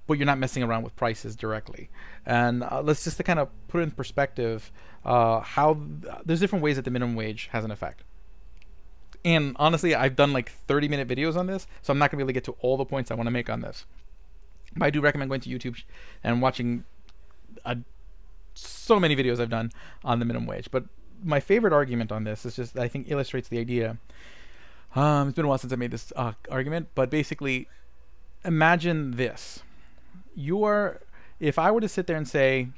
[SPEAKER 2] but you're not messing around with prices directly. And let's just to kind of put it in perspective, how there's different ways that the minimum wage has an effect. And honestly, I've done like 30-minute videos on this, so I'm not going to be able to get to all the points I want to make on this. But I do recommend going to YouTube and watching so many videos I've done on the minimum wage. But my favorite argument on this is just, I think, illustrates the idea. It's been a while since I made this argument, but basically, imagine this. If I were to sit there and say,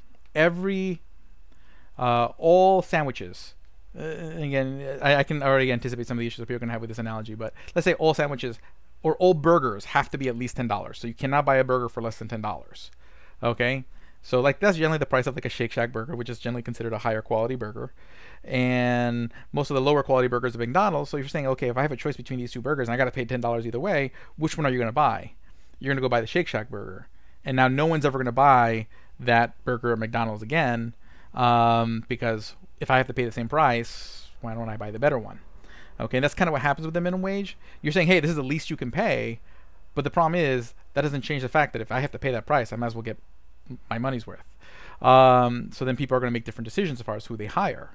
[SPEAKER 2] all sandwiches, again, I can already anticipate some of the issues that people are going to have with this analogy, but let's say all sandwiches or all burgers have to be at least $10. So you cannot buy a burger for less than $10. Okay? So like that's generally the price of like a Shake Shack burger, which is generally considered a higher quality burger. And most of the lower quality burgers are McDonald's. So you're saying, okay, if I have a choice between these two burgers and I got to pay $10 either way, which one are you going to buy? You're going to go buy the Shake Shack burger. And now no one's ever going to buy that burger at McDonald's again, because if I have to pay the same price, why don't I buy the better one? Okay, and that's kind of what happens with the minimum wage. You're saying, hey, this is the least you can pay, but the problem is that doesn't change the fact that if I have to pay that price, I might as well get my money's worth. So then people are going to make different decisions as far as who they hire.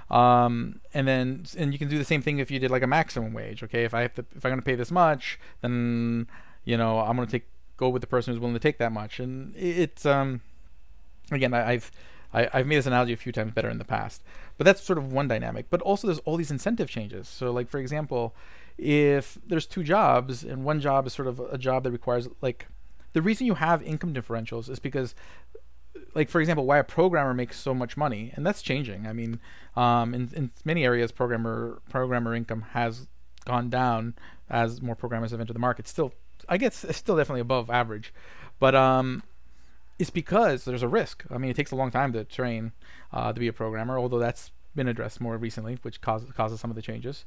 [SPEAKER 2] And you can do the same thing if you did like a maximum wage. Okay, if I'm going to pay this much, then I'm going to go with the person who's willing to take that much. And it's again, I've made this analogy a few times better in the past, but that's sort of one dynamic. But also there's all these incentive changes. So like, for example, if there's two jobs and one job is sort of a job that requires, like, the reason you have income differentials is because, like, for example, why a programmer makes so much money, and that's changing. I mean, in many areas, programmer income has gone down as more programmers have entered the market. Still, I guess it's still definitely above average, but it's because there's a risk. I mean, it takes a long time to train to be a programmer, although that's been addressed more recently, which causes some of the changes.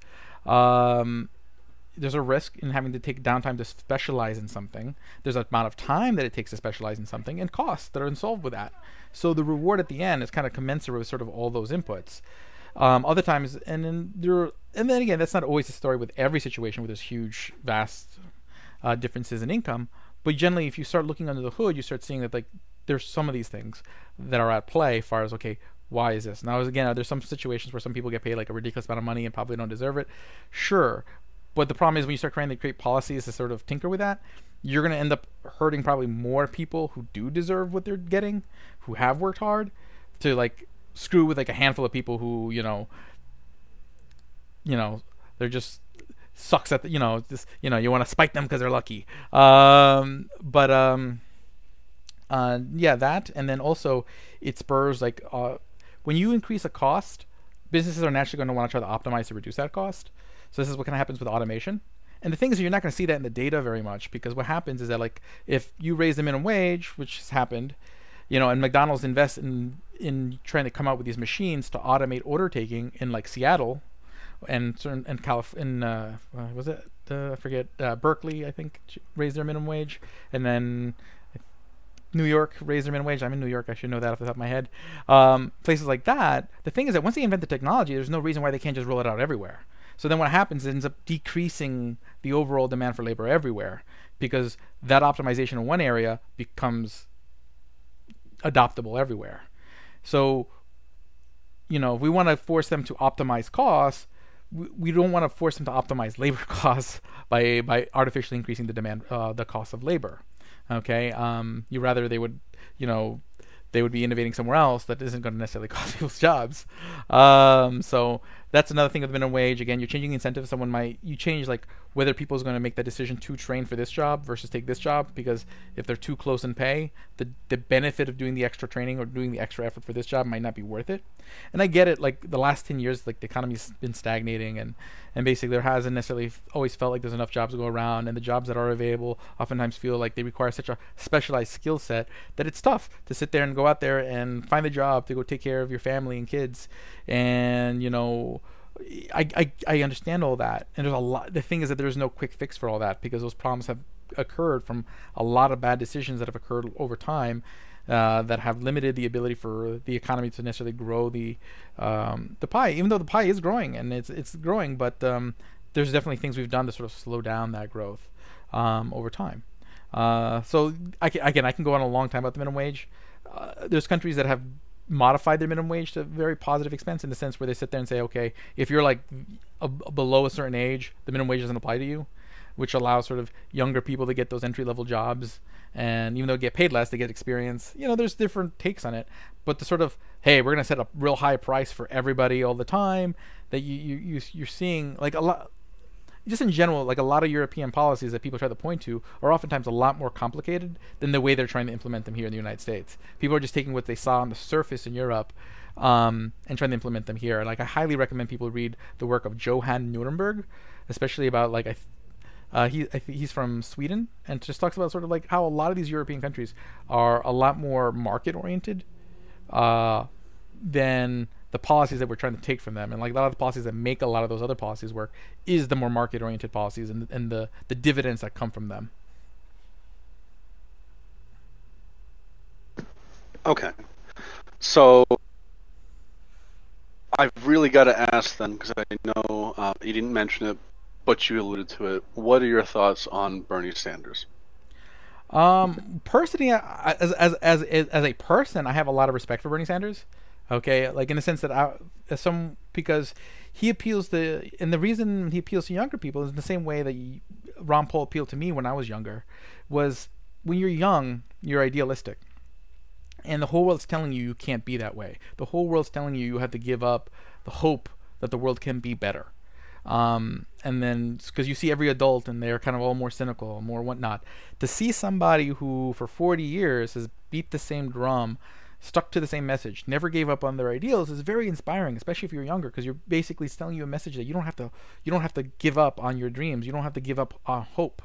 [SPEAKER 2] There's a risk in having to take downtime to specialize in something. There's an amount of time that it takes to specialize in something, and costs that are involved with that. So the reward at the end is kind of commensurate with sort of all those inputs. Other times, and then again, that's not always the story with every situation where there's huge, vast differences in income. But generally, if you start looking under the hood, you start seeing that like there's some of these things that are at play. As far as okay, why is this? Now, again, there's some situations where some people get paid like a ridiculous amount of money and probably don't deserve it. Sure, but the problem is when you start trying to create policies to sort of tinker with that, you're going to end up hurting probably more people who do deserve what they're getting, who have worked hard, to like screw with like a handful of people who they're just sucks at the, just you want to spike them because they're lucky. Yeah, that, and then also it spurs like when you increase a cost, businesses are naturally going to want to try to optimize to reduce that cost. So this is what kind of happens with automation. And the thing is, you're not going to see that in the data very much, because what happens is that like if you raise the minimum wage, which has happened, and McDonald's invests in trying to come out with these machines to automate order taking in like Seattle and was it I forget, Berkeley, I think, raised their minimum wage, and then New York raised their minimum wage. I'm in New York, I should know that off the top of my head. Places like that. The thing is that once they invent the technology, there's no reason why they can't just roll it out everywhere. So then what happens, it ends up decreasing the overall demand for labor everywhere, because that optimization in one area becomes adoptable everywhere. So, if we want to force them to optimize costs, we don't want to force them to optimize labor costs by artificially increasing the demand, the cost of labor. Okay, you rather they would be innovating somewhere else that isn't going to necessarily cost people's jobs. So that's another thing with minimum wage. Again, you're changing the incentive. You change like whether people is going to make that decision to train for this job versus take this job, because if they're too close in pay, the benefit of doing the extra training or doing the extra effort for this job might not be worth it. And I get it. Like the last 10 years, like the economy's been stagnating, and basically there hasn't necessarily always felt like there's enough jobs to go around, and the jobs that are available oftentimes feel like they require such a specialized skill set that it's tough to sit there and go out there and find a job to go take care of your family and kids. And I understand all that, and there's a lot. The thing is that there's no quick fix for all that, because those problems have occurred from a lot of bad decisions that have occurred over time, that have limited the ability for the economy to necessarily grow the pie. Even though the pie is growing, and it's growing, but there's definitely things we've done to sort of slow down that growth over time. So I can go on a long time about the minimum wage. There's countries that have modified their minimum wage to very positive expense, in the sense where they sit there and say, okay, if you're like below a certain age, the minimum wage doesn't apply to you, which allows sort of younger people to get those entry level jobs, and even though they get paid less, they get experience. There's different takes on it, but the sort of, hey, we're going to set a real high price for everybody all the time, that you're seeing like a lot. Just in general, like a lot of European policies that people try to point to are oftentimes a lot more complicated than the way they're trying to implement them here in the United States. People are just taking what they saw on the surface in Europe, and trying to implement them here. Like I highly recommend people read the work of Johan Nuremberg, especially about like he's from Sweden, and just talks about sort of like how a lot of these European countries are a lot more market oriented than the policies that we're trying to take from them. And like a lot of the policies that make a lot of those other policies work is the more market oriented policies, and the dividends that come from them.
[SPEAKER 1] Okay, so I've really got to ask then, because I know you didn't mention it, but you alluded to it. What are your thoughts on Bernie Sanders?
[SPEAKER 2] Personally, as a person, I have a lot of respect for Bernie Sanders. Okay, like in the sense that because he appeals and the reason he appeals to younger people is in the same way that Ron Paul appealed to me when I was younger, was when you're young, you're idealistic, and the whole world's telling you can't be that way. The whole world's telling you have to give up the hope that the world can be better. And then because you see every adult and they're kind of all more cynical, more whatnot, to see somebody who for 40 years has beat the same drum, stuck to the same message, never gave up on their ideals, is very inspiring, especially if you're younger, because you're basically telling you a message that you don't have to give up on your dreams, you don't have to give up on hope,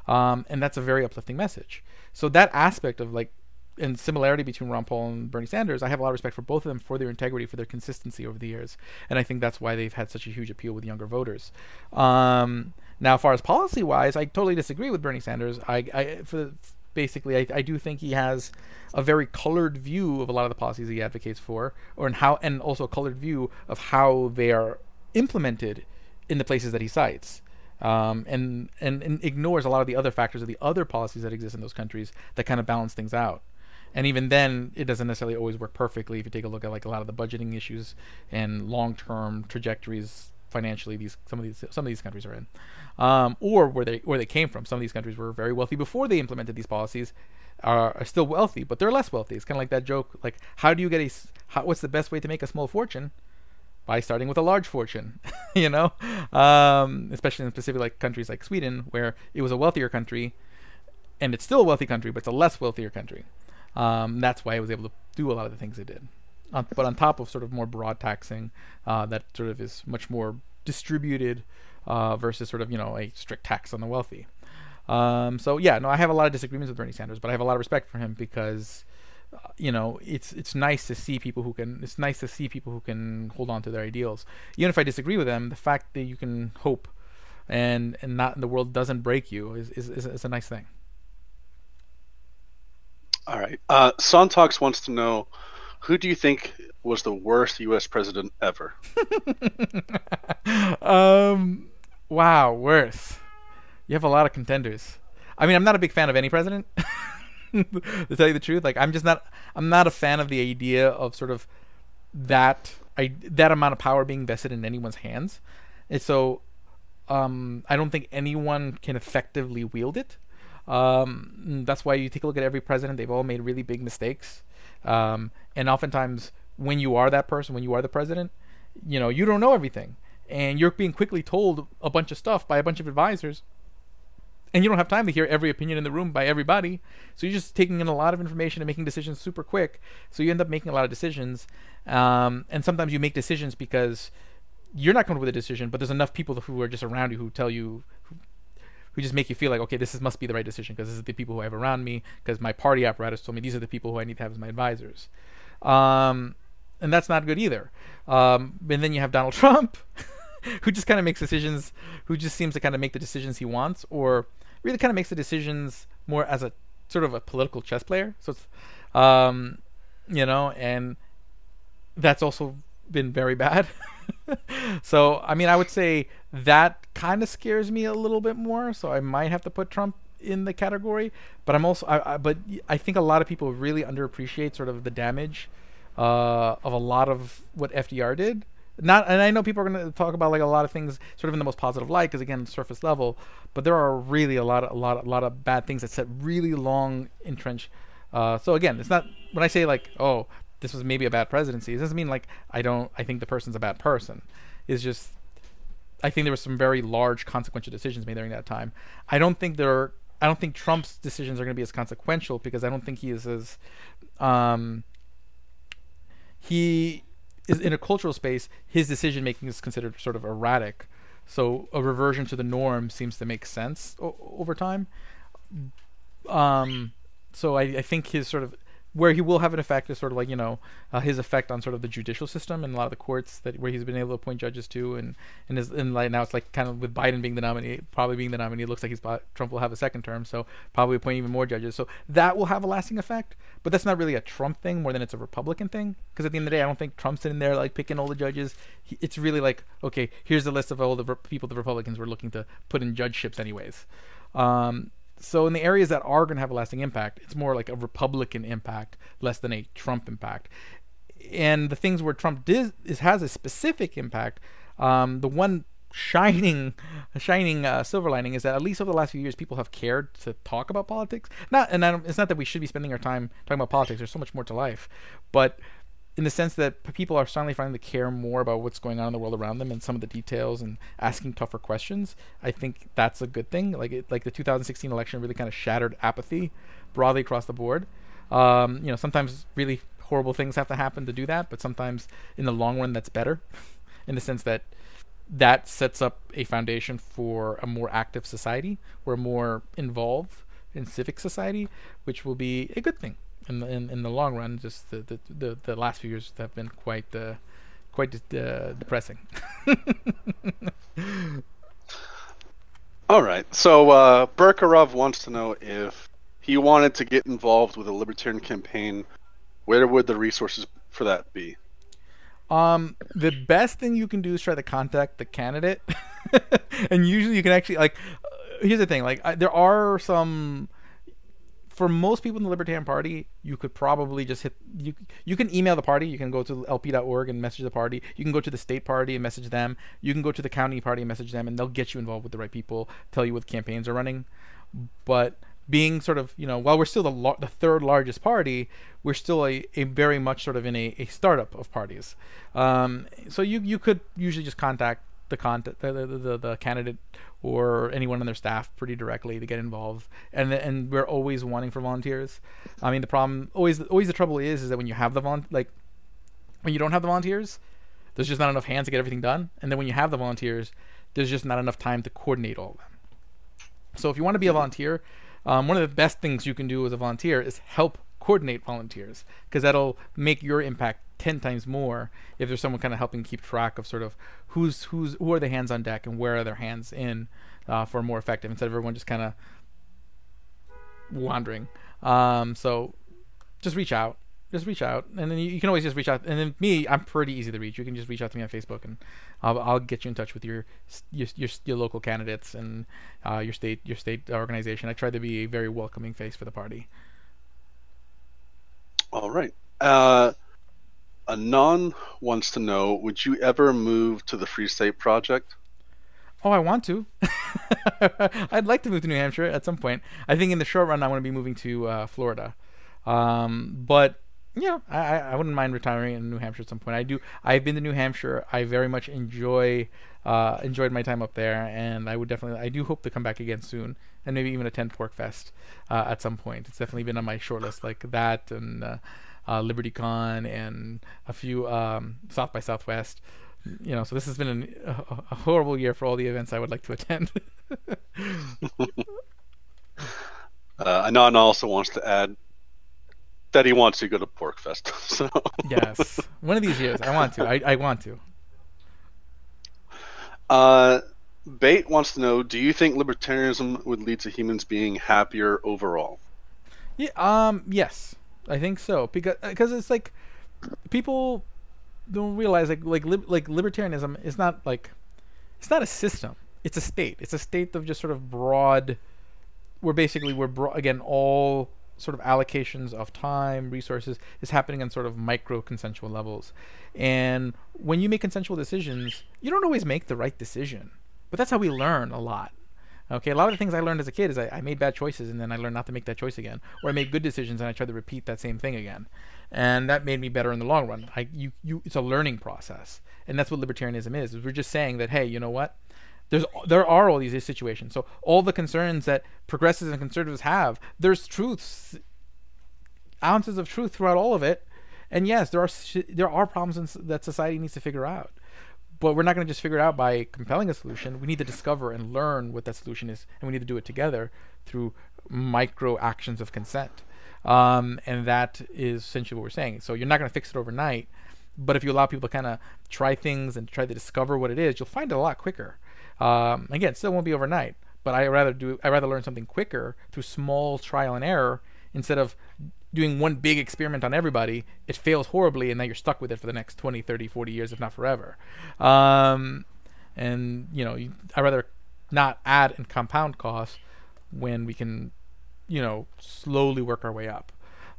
[SPEAKER 2] and that's a very uplifting message. So that aspect of like, and similarity between Ron Paul and Bernie Sanders, I have a lot of respect for both of them, for their integrity, for their consistency over the years, and I think that's why they've had such a huge appeal with younger voters. Now, as far as policy-wise, I totally disagree with Bernie Sanders. I do think he has a very colored view of a lot of the policies he advocates for, and also a colored view of how they are implemented in the places that he cites. And ignores a lot of the other factors of the other policies that exist in those countries that kind of balance things out. And even then, it doesn't necessarily always work perfectly. If you take a look at like a lot of the budgeting issues and long-term trajectories financially, some of these countries are in, or where they came from. Some of these countries were very wealthy before they implemented these policies, are still wealthy, but they're less wealthy. It's kind of like that joke, like how do you get what's the best way to make a small fortune? By starting with a large fortune, you know, especially in specific like countries like Sweden, where it was a wealthier country, and it's still a wealthy country, but it's a less wealthier country. That's why it was able to do a lot of the things it did. But on top of sort of more broad taxing, that sort of is much more distributed versus sort of, a strict tax on the wealthy. So yeah, no, I have a lot of disagreements with Bernie Sanders, but I have a lot of respect for him because it's nice to see people who can hold on to their ideals. Even if I disagree with them, the fact that you can hope and not the world doesn't break you is a nice thing.
[SPEAKER 1] All right. Sontox wants to know, who do you think was the worst U.S. president ever?
[SPEAKER 2] Wow, worst. You have a lot of contenders. I mean, I'm not a big fan of any president. To tell you the truth, like I'm not a fan of the idea of sort of that amount of power being vested in anyone's hands, and so I don't think anyone can effectively wield it. That's why you take a look at every president; they've all made really big mistakes, and oftentimes when you are that person, when you are the president, you don't know everything, and you're being quickly told a bunch of stuff by a bunch of advisors. And you don't have time to hear every opinion in the room by everybody. So you're just taking in a lot of information and making decisions super quick. So you end up making a lot of decisions. And sometimes you make decisions because you're not comfortable with a decision, but there's enough people who are just around you who tell you, who just make you feel like, okay, this must be the right decision because this is the people who I have around me, because my party apparatus told me these are the people who I need to have as my advisors. And that's not good either. And then you have Donald Trump, who just kind of makes decisions, who just seems to kind of make the decisions he wants, or really kind of makes the decisions more as a sort of a political chess player. So it's, and that's also been very bad. So, I mean, I would say that kind of scares me a little bit more. So I might have to put Trump in the category, but but I think a lot of people really underappreciate sort of the damage of a lot of what FDR did. And I know people are going to talk about like a lot of things sort of in the most positive light because again, surface level, but there are really a lot of bad things that set really long entrenched. So again, it's not when I say like, oh, this was maybe a bad presidency. It doesn't mean like I think the person's a bad person. It's just I think there were some very large consequential decisions made during that time. I don't think Trump's decisions are going to be as consequential because I don't think he is as he is in a cultural space. His decision making is considered sort of erratic, so a reversion to the norm seems to make sense over time. So I think his sort of where he will have an effect is sort of like his effect on sort of the judicial system and a lot of the courts where he's been able to appoint judges to, and like now it's like kind of with Biden being the nominee, it looks like Trump will have a second term, so probably appoint even more judges. So that will have a lasting effect, but that's not really a Trump thing more than it's a Republican thing, because at the end of the day, I don't think Trump's sitting there like picking all the judges. It's really like, okay, here's the list of all the people the Republicans were looking to put in judgeships anyways. So in the areas that are going to have a lasting impact, it's more like a Republican impact, less than a Trump impact. And the things where Trump has a specific impact, the one shining silver lining is that at least over the last few years, people have cared to talk about politics. It's not that we should be spending our time talking about politics. There's so much more to life, but in the sense that people are suddenly finding to care more about what's going on in the world around them and some of the details and asking tougher questions. I think that's a good thing. Like the 2016 election really kind of shattered apathy broadly across the board. Sometimes really horrible things have to happen to do that, but sometimes in the long run that's better, in the sense that that sets up a foundation for a more active society. We're more involved in civic society, which will be a good thing in the long run. Just the last few years have been quite depressing.
[SPEAKER 1] All right. So Berkarov wants to know if he wanted to get involved with a libertarian campaign, where would the resources for that be?
[SPEAKER 2] The best thing you can do is try to contact the candidate, and usually you can actually here's the thing, there are some. For most people in the Libertarian Party, you could probably just hit. You can email the party. You can go to lp.org and message the party. You can go to the state party and message them. You can go to the county party and message them, and they'll get you involved with the right people, tell you what campaigns are running. But being sort of, while we're still the third largest party, we're still a very much sort of in a startup of parties. So you could usually just contact the candidate or anyone on their staff pretty directly to get involved, and we're always wanting for volunteers. I mean, the problem always the trouble is that when you have when you don't have the volunteers, there's just not enough hands to get everything done, and then when you have the volunteers, there's just not enough time to coordinate all of them. So if you want to be a volunteer, one of the best things you can do as a volunteer is help coordinate volunteers, because that'll make your impact 10 times more if there's someone kind of helping keep track of sort of who are the hands on deck and where are their hands in, for more effective, instead of everyone just kind of wandering. So just reach out, and then you can always just reach out. And then me, I'm pretty easy to reach. You can just reach out to me on Facebook, and I'll get you in touch with your local candidates and your state organization. I try to be a very welcoming face for the party.
[SPEAKER 1] All right. Anon wants to know, would you ever move to the Free State Project?
[SPEAKER 2] Oh, I want to. I'd like to move to New Hampshire at some point. I think in the short run, I want to be moving to Florida. But yeah, I wouldn't mind retiring in New Hampshire at some point. I've been to New Hampshire. I very much enjoyed my time up there, and I do hope to come back again soon, and maybe even attend Pork Fest at some point. It's definitely been on my short list, like that and LibertyCon and a few South by Southwest. So this has been a horrible year for all the events I would like to attend.
[SPEAKER 1] Anon also wants to add that he wants to go to Pork Fest. So
[SPEAKER 2] yes, one of these years I want to. I want to.
[SPEAKER 1] Bait wants to know, do you think libertarianism would lead to humans being happier overall?
[SPEAKER 2] Yeah. Yes, I think so, because it's like people don't realize like libertarianism is not it's not a system. It's a state. It's a state of just sort of broad. Again, all sort of allocations of time, resources is happening on sort of micro consensual levels. And when you make consensual decisions, you don't always make the right decision, but that's how we learn a lot. Okay, a lot of the things I learned as a kid is I made bad choices, and then I learned not to make that choice again, or I made good decisions and I tried to repeat that same thing again, and that made me better in the long run. It's a learning process, and that's what libertarianism is we're just saying that, hey, you know what? There are all these situations. So all the concerns that progressives and conservatives have, there's ounces of truth throughout all of it, and yes, there are problems that society needs to figure out. But we're not going to just figure it out by compelling a solution. We need to discover and learn what that solution is, and we need to do it together through micro actions of consent. And that is essentially what we're saying. So you're not going to fix it overnight, but if you allow people to kind of try things and try to discover what it is, you'll find it a lot quicker. Again, still won't be overnight, but I rather learn something quicker through small trial and error instead of doing one big experiment on everybody. It fails horribly, and now you're stuck with it for the next 20, 30, 40 years, if not forever. And I'd rather not add and compound costs when we can, slowly work our way up.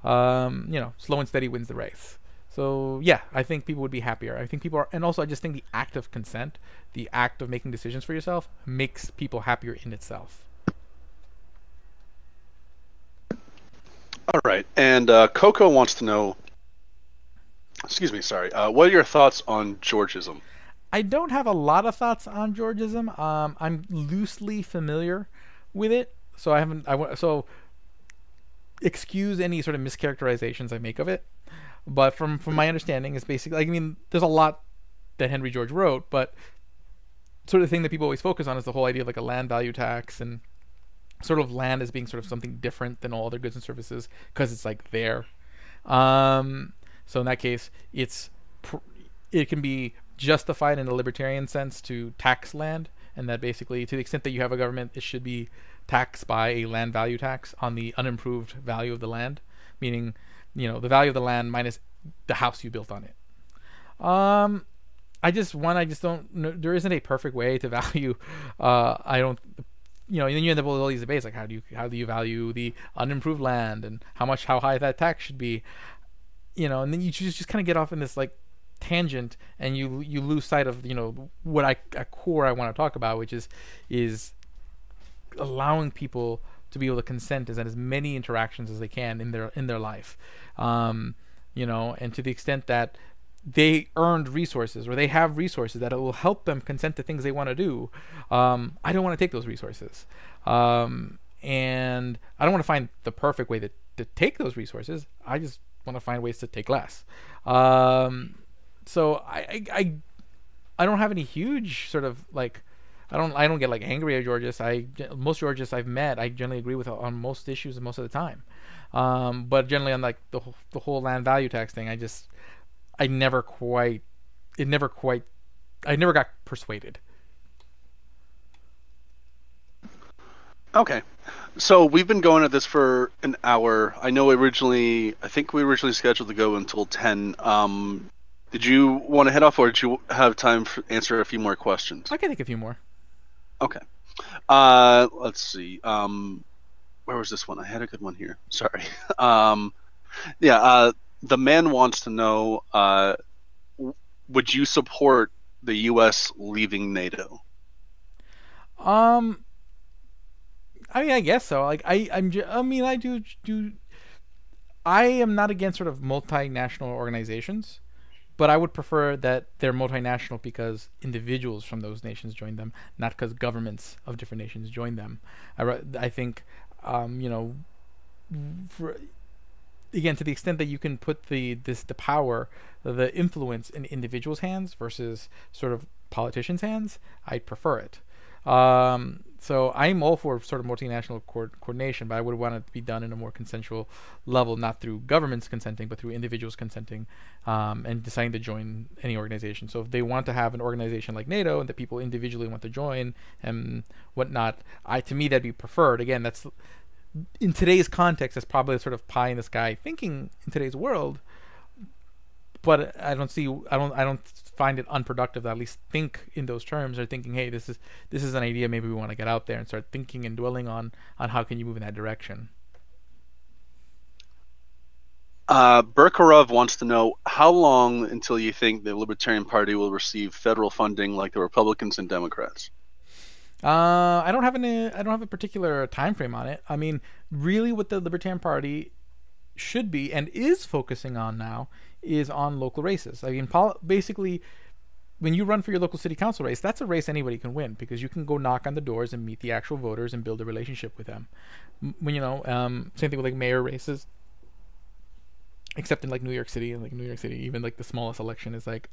[SPEAKER 2] Slow and steady wins the race. So yeah, I think people would be happier. I think people are, and also I just think the act of consent, the act of making decisions for yourself, makes people happier in itself.
[SPEAKER 1] All right, and Coco wants to know, what are your thoughts on Georgism?
[SPEAKER 2] I don't have a lot of thoughts on Georgism. I'm loosely familiar with it, so excuse any sort of mischaracterizations I make of it. But from my understanding, it's basically, like, I mean, there's a lot that Henry George wrote, but sort of the thing that people always focus on is the whole idea of like a land value tax, and sort of land as being sort of something different than all other goods and services because it's like there. So in that case, it can be justified in a libertarian sense to tax land, and that basically, to the extent that you have a government, it should be taxed by a land value tax on the unimproved value of the land, meaning, the value of the land minus the house you built on it. I just don't know, there isn't a perfect way to value. I don't. And then you end up with all these debates like how do you value the unimproved land, and how high that tax should be, and then you just kind of get off in this like tangent, and you lose sight of what at core I want to talk about, which is allowing people to be able to consent as many interactions as they can in their life, and to the extent that they earned resources or they have resources that it will help them consent to things they want to do. I don't want to take those resources, and I don't want to find the perfect way to take those resources. I just want to find ways to take less. So I don't have any huge sort of like, I don't get like angry at Georgists. Most Georgists I've met, I generally agree with on most issues and most of the time. But generally on like the whole land value tax thing, I never got persuaded.
[SPEAKER 1] Okay. So we've been going at this for an hour. I think we originally scheduled to go until 10. Did you want to head off, or did you have time to answer a few more questions?
[SPEAKER 2] I can take a few more.
[SPEAKER 1] Okay. Let's see. Where was this one? I had a good one here. Sorry. The man wants to know, would you support the U.S. leaving NATO?
[SPEAKER 2] I mean, I guess so. Like, I am not against sort of multinational organizations, but I would prefer that they're multinational because individuals from those nations join them, not because governments of different nations join them. I think, again, to the extent that you can put the power, the influence in individuals' hands versus sort of politicians' hands, I prefer it. So I'm all for sort of multinational coordination, but I would want it to be done in a more consensual level, not through governments consenting, but through individuals consenting, and deciding to join any organization. So if they want to have an organization like NATO and that people individually want to join and whatnot, to me that'd be preferred. Again, that's in today's context, that's probably sort of pie in the sky thinking in today's world. But I don't find it unproductive to at least think in those terms, or thinking, hey, this is an idea maybe we want to get out there and start thinking and dwelling on how can you move in that direction.
[SPEAKER 1] Berkarov wants to know how long until you think the Libertarian Party will receive federal funding like the Republicans and Democrats.
[SPEAKER 2] I don't have a particular time frame on it. I mean, really, what the Libertarian Party should be and is focusing on now is on local races. I mean, basically, when you run for your local city council race, that's a race anybody can win because you can go knock on the doors and meet the actual voters and build a relationship with them. Same thing with like mayor races, except in like New York City. And like New York City, even like the smallest election is like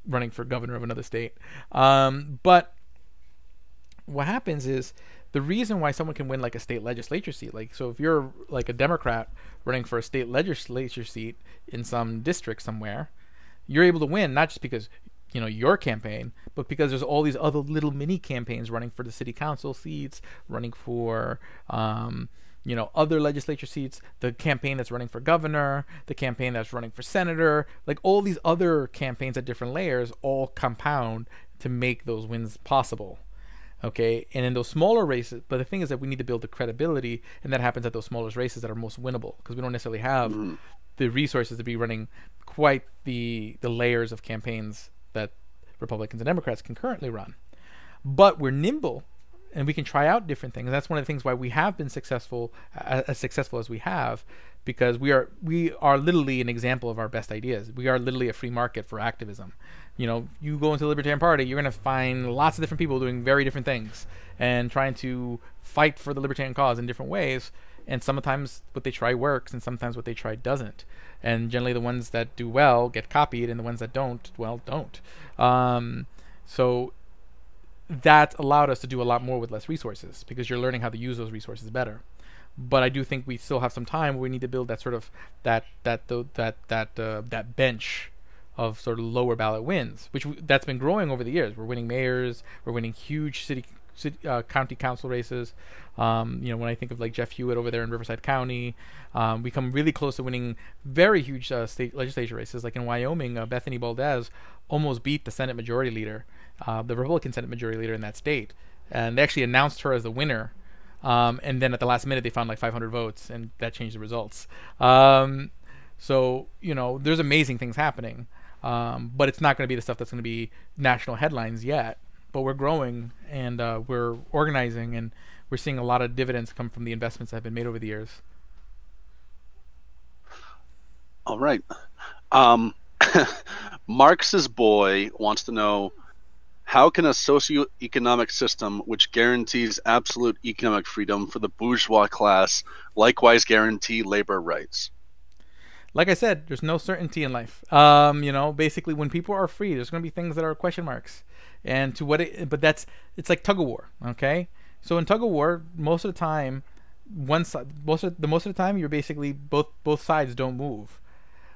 [SPEAKER 2] running for governor of another state. But what happens is, the reason why someone can win like a state legislature seat, like, so if you're like a Democrat running for a state legislature seat in some district somewhere, you're able to win not just because your campaign, but because there's all these other little mini campaigns running for the city council seats, running for other legislature seats, the campaign that's running for governor, the campaign that's running for senator, like all these other campaigns at different layers all compound to make those wins possible. Okay, and in those smaller races, but the thing is that we need to build the credibility, and that happens at those smaller races that are most winnable, because we don't necessarily have the resources to be running quite the layers of campaigns that Republicans and Democrats can currently run. But we're nimble, and we can try out different things. And that's one of the things why we have been successful, as successful as we have, because we are literally an example of our best ideas. We are literally a free market for activism. You know, you go into the Libertarian Party, you're going to find lots of different people doing very different things and trying to fight for the libertarian cause in different ways. And sometimes what they try works, and sometimes what they try doesn't. And generally, the ones that do well get copied, and the ones that don't, well, don't. So that allowed us to do a lot more with less resources, because you're learning how to use those resources better. But I do think we still have some time where we need to build that sort of that bench of sort of lower ballot wins, that's been growing over the years. We're winning mayors, we're winning huge county council races. When I think of like Jeff Hewitt over there in Riverside County, we come really close to winning very huge state legislature races. Like in Wyoming, Bethany Valdez almost beat the Senate Majority Leader, the Republican Senate Majority Leader in that state, and they actually announced her as the winner. And then at the last minute, they found like 500 votes, and that changed the results. So there's amazing things happening, but it's not going to be the stuff that's going to be national headlines yet. But we're growing, and we're organizing, and we're seeing a lot of dividends come from the investments that have been made over the years.
[SPEAKER 1] All right. Marx's boy wants to know, how can a socioeconomic system which guarantees absolute economic freedom for the bourgeois class likewise guarantee labor rights?
[SPEAKER 2] Like I said, there's no certainty in life. Basically, when people are free, there's going to be things that are question marks. And it's like tug of war, okay? So in tug of war, most of the time, most of the time, you're basically both sides don't move,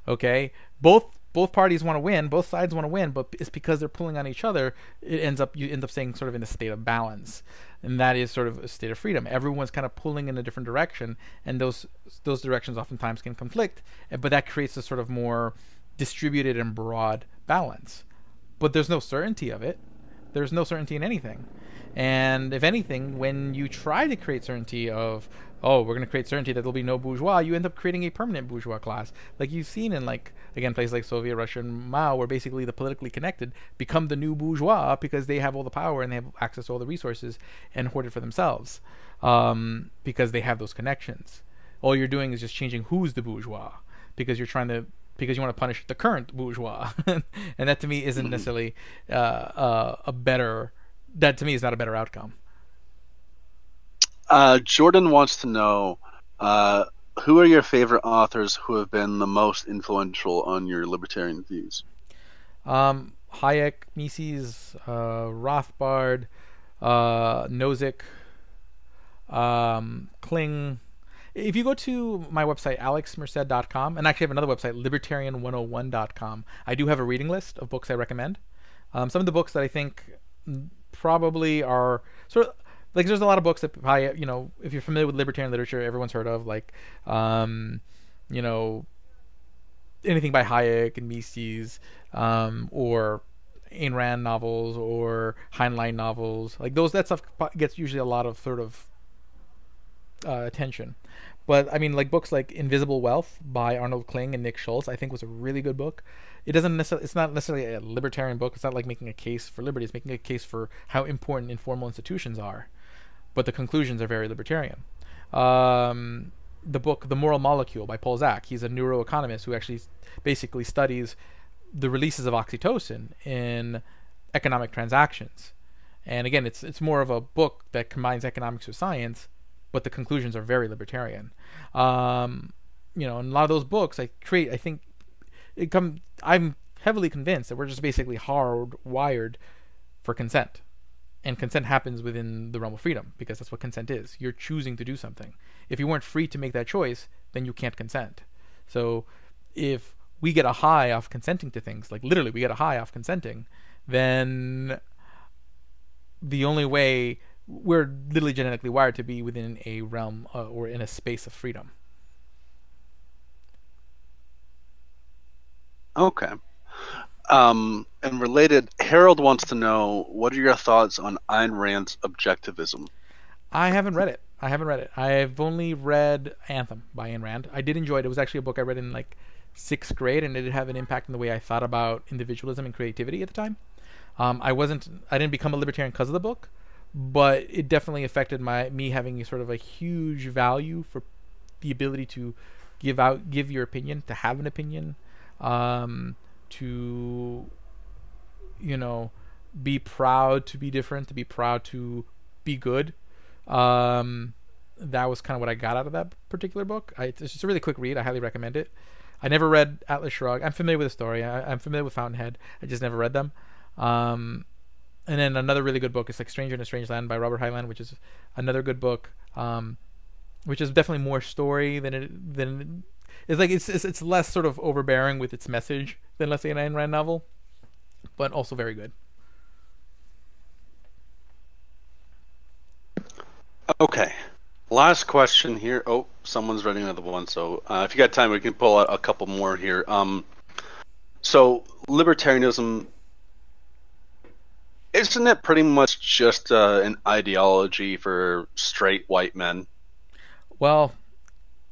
[SPEAKER 2] okay? Both parties want to win, both sides want to win, but it's because they're pulling on each other. You end up staying sort of in a state of balance, and that is sort of a state of freedom. Everyone's kind of pulling in a different direction, and those directions oftentimes can conflict, but that creates a sort of more distributed and broad balance. But there's no certainty of it. There's no certainty in anything. And if anything, when you try to create certainty of, we're going to create certainty that there'll be no bourgeois, you end up creating a permanent bourgeois class. Like you've seen in, places like Soviet Russia and Mao, where basically the politically connected become the new bourgeois because they have all the power and they have access to all the resources and hoard it for themselves, because they have those connections. All you're doing is just changing who's the bourgeois, because you want to punish the current bourgeois. And that to me isn't necessarily that to me is not a better outcome.
[SPEAKER 1] Jordan wants to know, who are your favorite authors who have been the most influential on your libertarian views?
[SPEAKER 2] Hayek, Mises, Rothbard, Nozick, Kling. If you go to my website, alexmerced.com, and actually I have another website, libertarian101.com, I do have a reading list of books I recommend. Some of the books that I think probably are sort of, like, there's a lot of books that probably, if you're familiar with libertarian literature, everyone's heard of, like, anything by Hayek and Mises, or Ayn Rand novels, or Heinlein novels. Like that stuff gets usually a lot of sort of attention. But I mean, like books like Invisible Wealth by Arnold Kling and Nick Schultz, I think was a really good book. It's not necessarily a libertarian book. It's not like making a case for liberty. It's making a case for how important informal institutions are. But the conclusions are very libertarian. The book The Moral Molecule by Paul Zak. He's a neuroeconomist who actually basically studies the releases of oxytocin in economic transactions. And again, it's more of a book that combines economics with science, but the conclusions are very libertarian. And a lot of those books I'm heavily convinced that we're just basically hardwired for consent. And consent happens within the realm of freedom, because that's what consent is. You're choosing to do something. If you weren't free to make that choice, then you can't consent. So if we get a high off consenting to things, like literally we get a high off consenting, then the only way, we're literally genetically wired to be within a realm or in a space of freedom.
[SPEAKER 1] Okay. And related, Harold wants to know, what are your thoughts on Ayn Rand's objectivism?
[SPEAKER 2] I haven't read it. I've only read Anthem by Ayn Rand. I did enjoy it. It was actually a book I read in like 6th grade, and it did have an impact in the way I thought about individualism and creativity at the time. I didn't become a libertarian because of the book, but it definitely affected me having sort of a huge value for the ability to give your opinion, to have an opinion, to you know be proud to be different, to be proud to be good. Um, that was kind of what I got out of that particular book. It's just a really quick read. I highly recommend it. I never read Atlas Shrugged. I'm familiar with the story. I'm familiar with Fountainhead. I just never read them. Um, and then another really good book is like Stranger in a Strange Land by Robert Heinlein, which is another good book. Which is definitely more story than it's like it's less sort of overbearing with its message than, let's say, an Ayn Rand novel, but also very good.
[SPEAKER 1] Okay. Last question here. Oh, someone's writing another one. So if you got time, we can pull out a couple more here. So libertarianism, isn't it pretty much just an ideology for straight white men?
[SPEAKER 2] Well,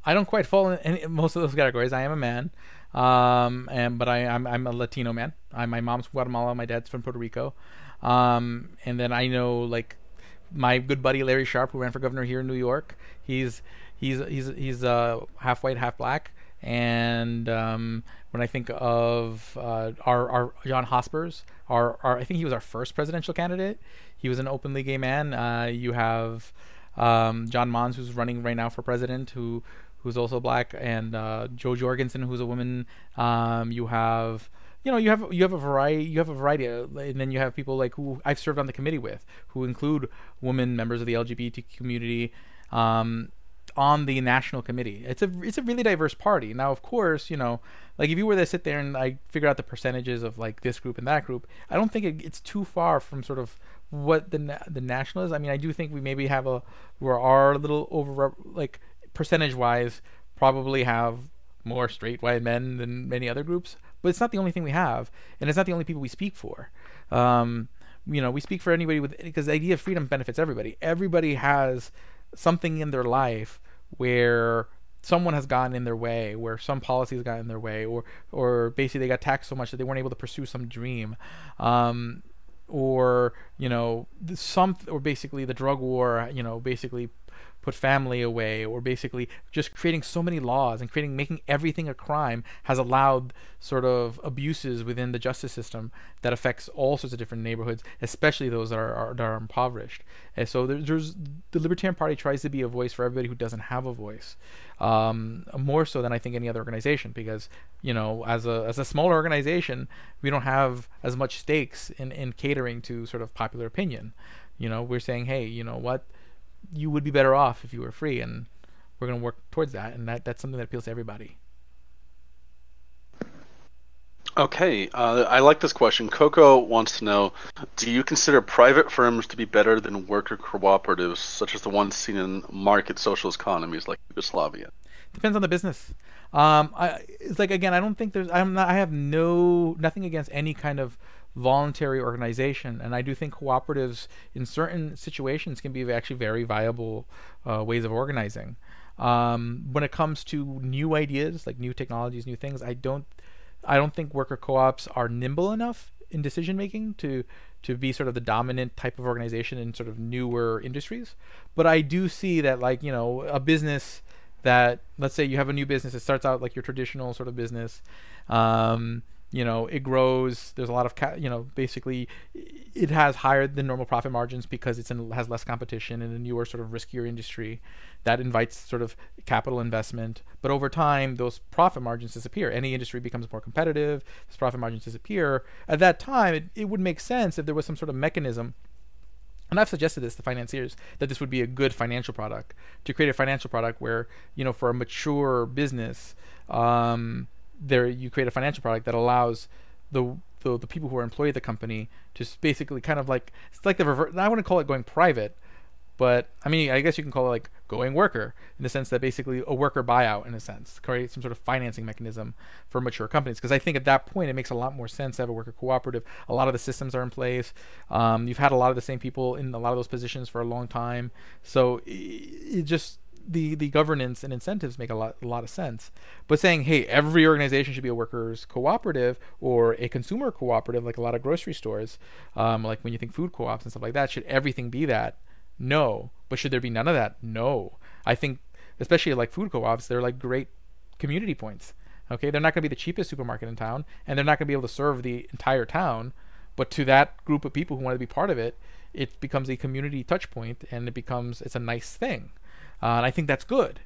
[SPEAKER 2] I don't quite fall in most of those categories. I am a man, and but I'm a Latino man. My mom's from Guatemala, my dad's from Puerto Rico, and then I know like my good buddy Larry Sharp, who ran for governor here in New York. He's half white, half black, and when I think of our John Hospers, our I think he was our first presidential candidate. He was an openly gay man. You have John Mons, who's running right now for president, who's also black, and Jo Jorgensen, who's a woman. You have you have a variety and then you have people like who I've served on the committee with, who include women members of the LGBT community on the national committee. It's a really diverse party. Now, of course, like if you were to sit there and like figure out the percentages of like this group and that group, I don't think it's too far from sort of what the national is. I mean, I do think we maybe have we're a little over, like percentage wise, probably have more straight white men than many other groups, but it's not the only thing we have, and it's not the only people we speak for. We speak for anybody because the idea of freedom benefits everybody. Everybody has something in their life where someone has gotten in their way, where some policy has gotten in their way, or basically they got taxed so much that they weren't able to pursue some dream. Or or basically the drug war, basically put family away, or basically just creating so many laws and making everything a crime has allowed sort of abuses within the justice system that affects all sorts of different neighborhoods, especially those that are impoverished. And so there's the Libertarian Party tries to be a voice for everybody who doesn't have a voice, more so than I think any other organization, because as a smaller organization, we don't have as much stakes in catering to sort of popular opinion. We're saying, hey, you know what, you would be better off if you were free, and we're going to work towards that, and that's something that appeals to everybody.
[SPEAKER 1] Okay, I like this question. Coco wants to know, do you consider private firms to be better than worker cooperatives, such as the ones seen in market socialist economies like Yugoslavia?
[SPEAKER 2] Depends on the business. It's like, again, I don't think I have nothing against any kind of voluntary organization, and I do think cooperatives in certain situations can be actually very viable ways of organizing. When it comes to new ideas, like new technologies, new things, I don't think worker co-ops are nimble enough in decision making to be sort of the dominant type of organization in sort of newer industries. But I do see that, like, a business that, let's say you have a new business, it starts out like your traditional sort of business. It grows. There's a lot of, basically, it has higher than normal profit margins because has less competition in a newer sort of riskier industry that invites sort of capital investment. But over time, those profit margins disappear. Any industry becomes more competitive. Those profit margins disappear. At that time, it would make sense if there was some sort of mechanism. And I've suggested this to financiers, that this would be a good financial product, to create a financial product where, for a mature business, you create a financial product that allows the people who are employed at the company to basically kind of like, it's like the reverse. I wouldn't call it going private, but I mean, I guess you can call it like going worker, in the sense that basically a worker buyout, in a sense, create some sort of financing mechanism for mature companies. Because I think at that point it makes a lot more sense to have a worker cooperative. A lot of the systems are in place. You've had a lot of the same people in a lot of those positions for a long time, so it just, the governance and incentives make a lot of sense. But saying, hey, every organization should be a workers cooperative or a consumer cooperative, like a lot of grocery stores, like when you think food co-ops and stuff like that, should everything be that? No. But should there be none of that? No. I think, especially like food co-ops, they're like great community points. Okay, they're not going to be the cheapest supermarket in town, and they're not going to be able to serve the entire town, but to that group of people who want to be part of it, it becomes a community touch point, and it's a nice thing, and I think that's good.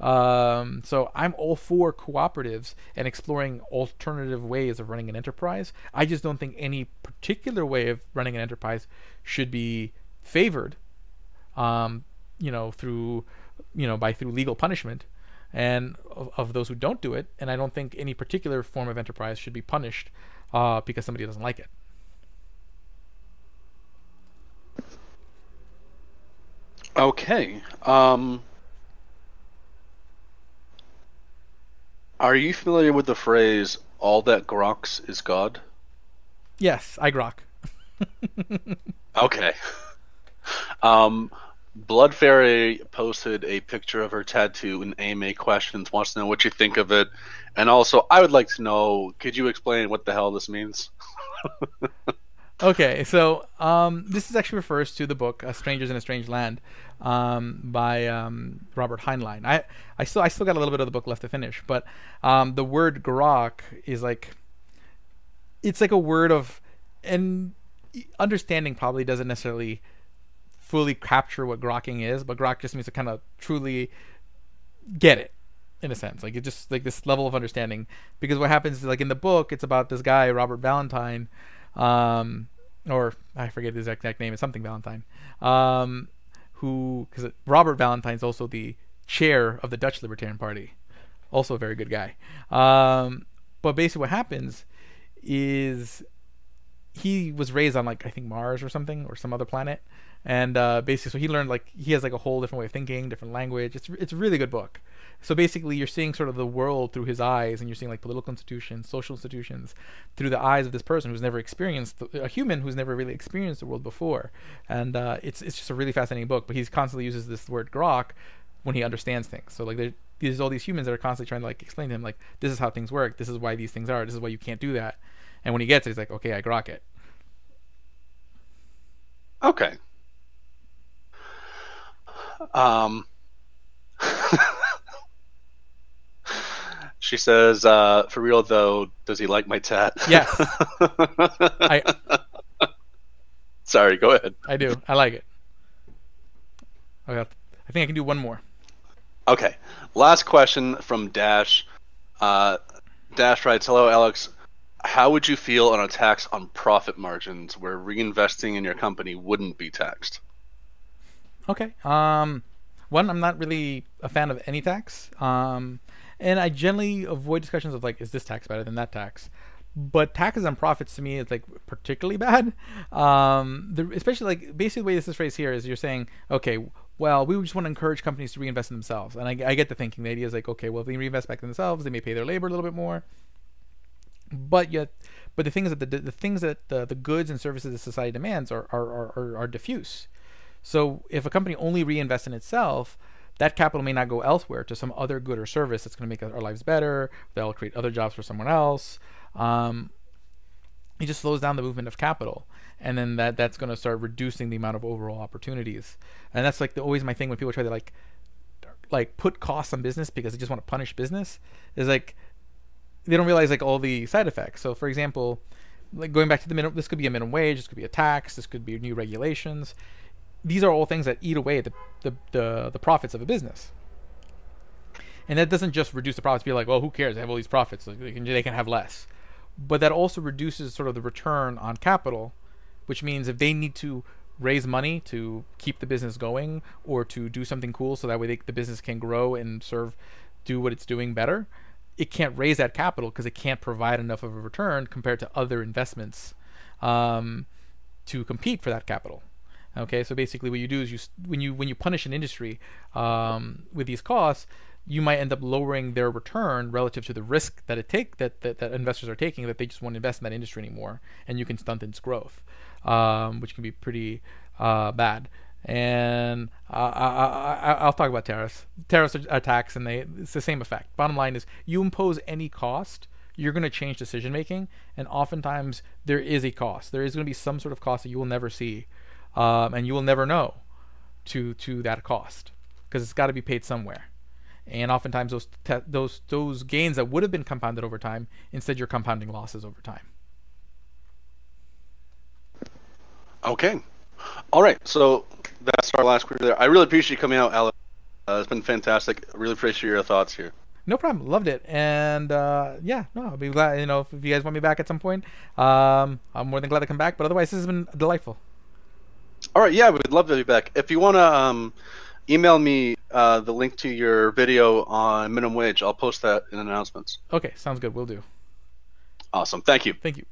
[SPEAKER 2] So I'm all for cooperatives and exploring alternative ways of running an enterprise. I just don't think any particular way of running an enterprise should be favored, through, through legal punishment, and of those who don't do it. And I don't think any particular form of enterprise should be punished because somebody doesn't like it.
[SPEAKER 1] Okay. Are you familiar with the phrase "all that groks is God"?
[SPEAKER 2] Yes, I grok.
[SPEAKER 1] Okay. Blood Fairy posted a picture of her tattoo, and AMA questions, wants to know what you think of it. And also, I would like to know, could you explain what the hell this means?
[SPEAKER 2] Okay, so this is actually refers to the book "Strangers in a Strange Land" by Robert Heinlein. I still got a little bit of the book left to finish, but the word grok is it's like a word of, and understanding probably doesn't necessarily fully capture what grokking is, but grok just means to kind of truly get it, in a sense. Like, it just like this level of understanding, because what happens is, like, in the book, it's about this guy Robert Valentine, or I forget his exact name, it's something Valentine, who, because Robert Valentine's also the chair of the Dutch Libertarian Party, also a very good guy. But basically what happens is he was raised on, like, I think Mars or something, or some other planet, and basically, so he learned, like, he has like a whole different way of thinking, different language. It's a really good book. So basically, you're seeing sort of the world through his eyes, and you're seeing, like, political institutions, social institutions, through the eyes of this person who's never experienced, a human who's never really experienced the world before. And it's just a really fascinating book. But he constantly uses this word grok when he understands things. So, like, there's all these humans that are constantly trying to, like, explain to him, like, this is how things work, this is why these things are, this is why you can't do that. And when he gets it, he's like, okay, I grok it.
[SPEAKER 1] Okay. She says, for real though, does he like my tat?
[SPEAKER 2] Yes.
[SPEAKER 1] Sorry, go ahead.
[SPEAKER 2] I do. I like it. Okay, I think I can do one more.
[SPEAKER 1] Okay. Last question from Dash. Dash writes, hello, Alex. How would you feel on a tax on profit margins where reinvesting in your company wouldn't be taxed?
[SPEAKER 2] Okay. One, I'm not really a fan of any tax. And I generally avoid discussions of, like, is this tax better than that tax? But taxes on profits, to me, is, like, particularly bad. Especially, like, basically the way this is phrased here is you're saying, okay, well, we just want to encourage companies to reinvest in themselves. And I get the thinking. The idea is, like, okay, well, if they reinvest back in themselves, they may pay their labor a little bit more. But the thing is that the things that the goods and services that society demands are diffuse. So if a company only reinvests in itself, that capital may not go elsewhere to some other good or service that's going to make our lives better. That'll create other jobs for someone else. It just slows down the movement of capital, and then that's going to start reducing the amount of overall opportunities. And that's, like, always my thing when people try to like put costs on business because they just want to punish business. Is like they don't realize, like, all the side effects. So, for example, like, going back to this could be a minimum wage, this could be a tax, this could be new regulations. These are all things that eat away at the profits of a business. And that doesn't just reduce the profits, be like, well, who cares? They have all these profits, like, they can have less. But that also reduces sort of the return on capital, which means if they need to raise money to keep the business going or to do something cool so that way the business can grow and do what it's doing better, it can't raise that capital because it can't provide enough of a return compared to other investments to compete for that capital. Okay, so basically what you do is when you punish an industry with these costs, you might end up lowering their return relative to the risk that investors are taking, that they just won't invest in that industry anymore, and you can stunt its growth, which can be pretty bad. And I'll talk about tariffs. Tariffs are tax, and it's the same effect. Bottom line is, you impose any cost, you're going to change decision making, and oftentimes there is a cost. There is going to be some sort of cost that you will never see. And you will never know to that cost, because it's got to be paid somewhere. and oftentimes those gains that would have been compounded over time, instead you're compounding losses over time.
[SPEAKER 1] Okay. All right. So that's our last query there. I really appreciate you coming out, Alex. It's been fantastic. I really appreciate your thoughts here.
[SPEAKER 2] No problem. Loved it. And yeah, no, I'll be glad. If you guys want me back at some point, I'm more than glad to come back. But otherwise, this has been delightful.
[SPEAKER 1] All right. Yeah, we'd love to be back. If you want to email me the link to your video on minimum wage, I'll post that in announcements.
[SPEAKER 2] Okay, sounds good. We'll do.
[SPEAKER 1] Awesome. Thank you.
[SPEAKER 2] Thank you.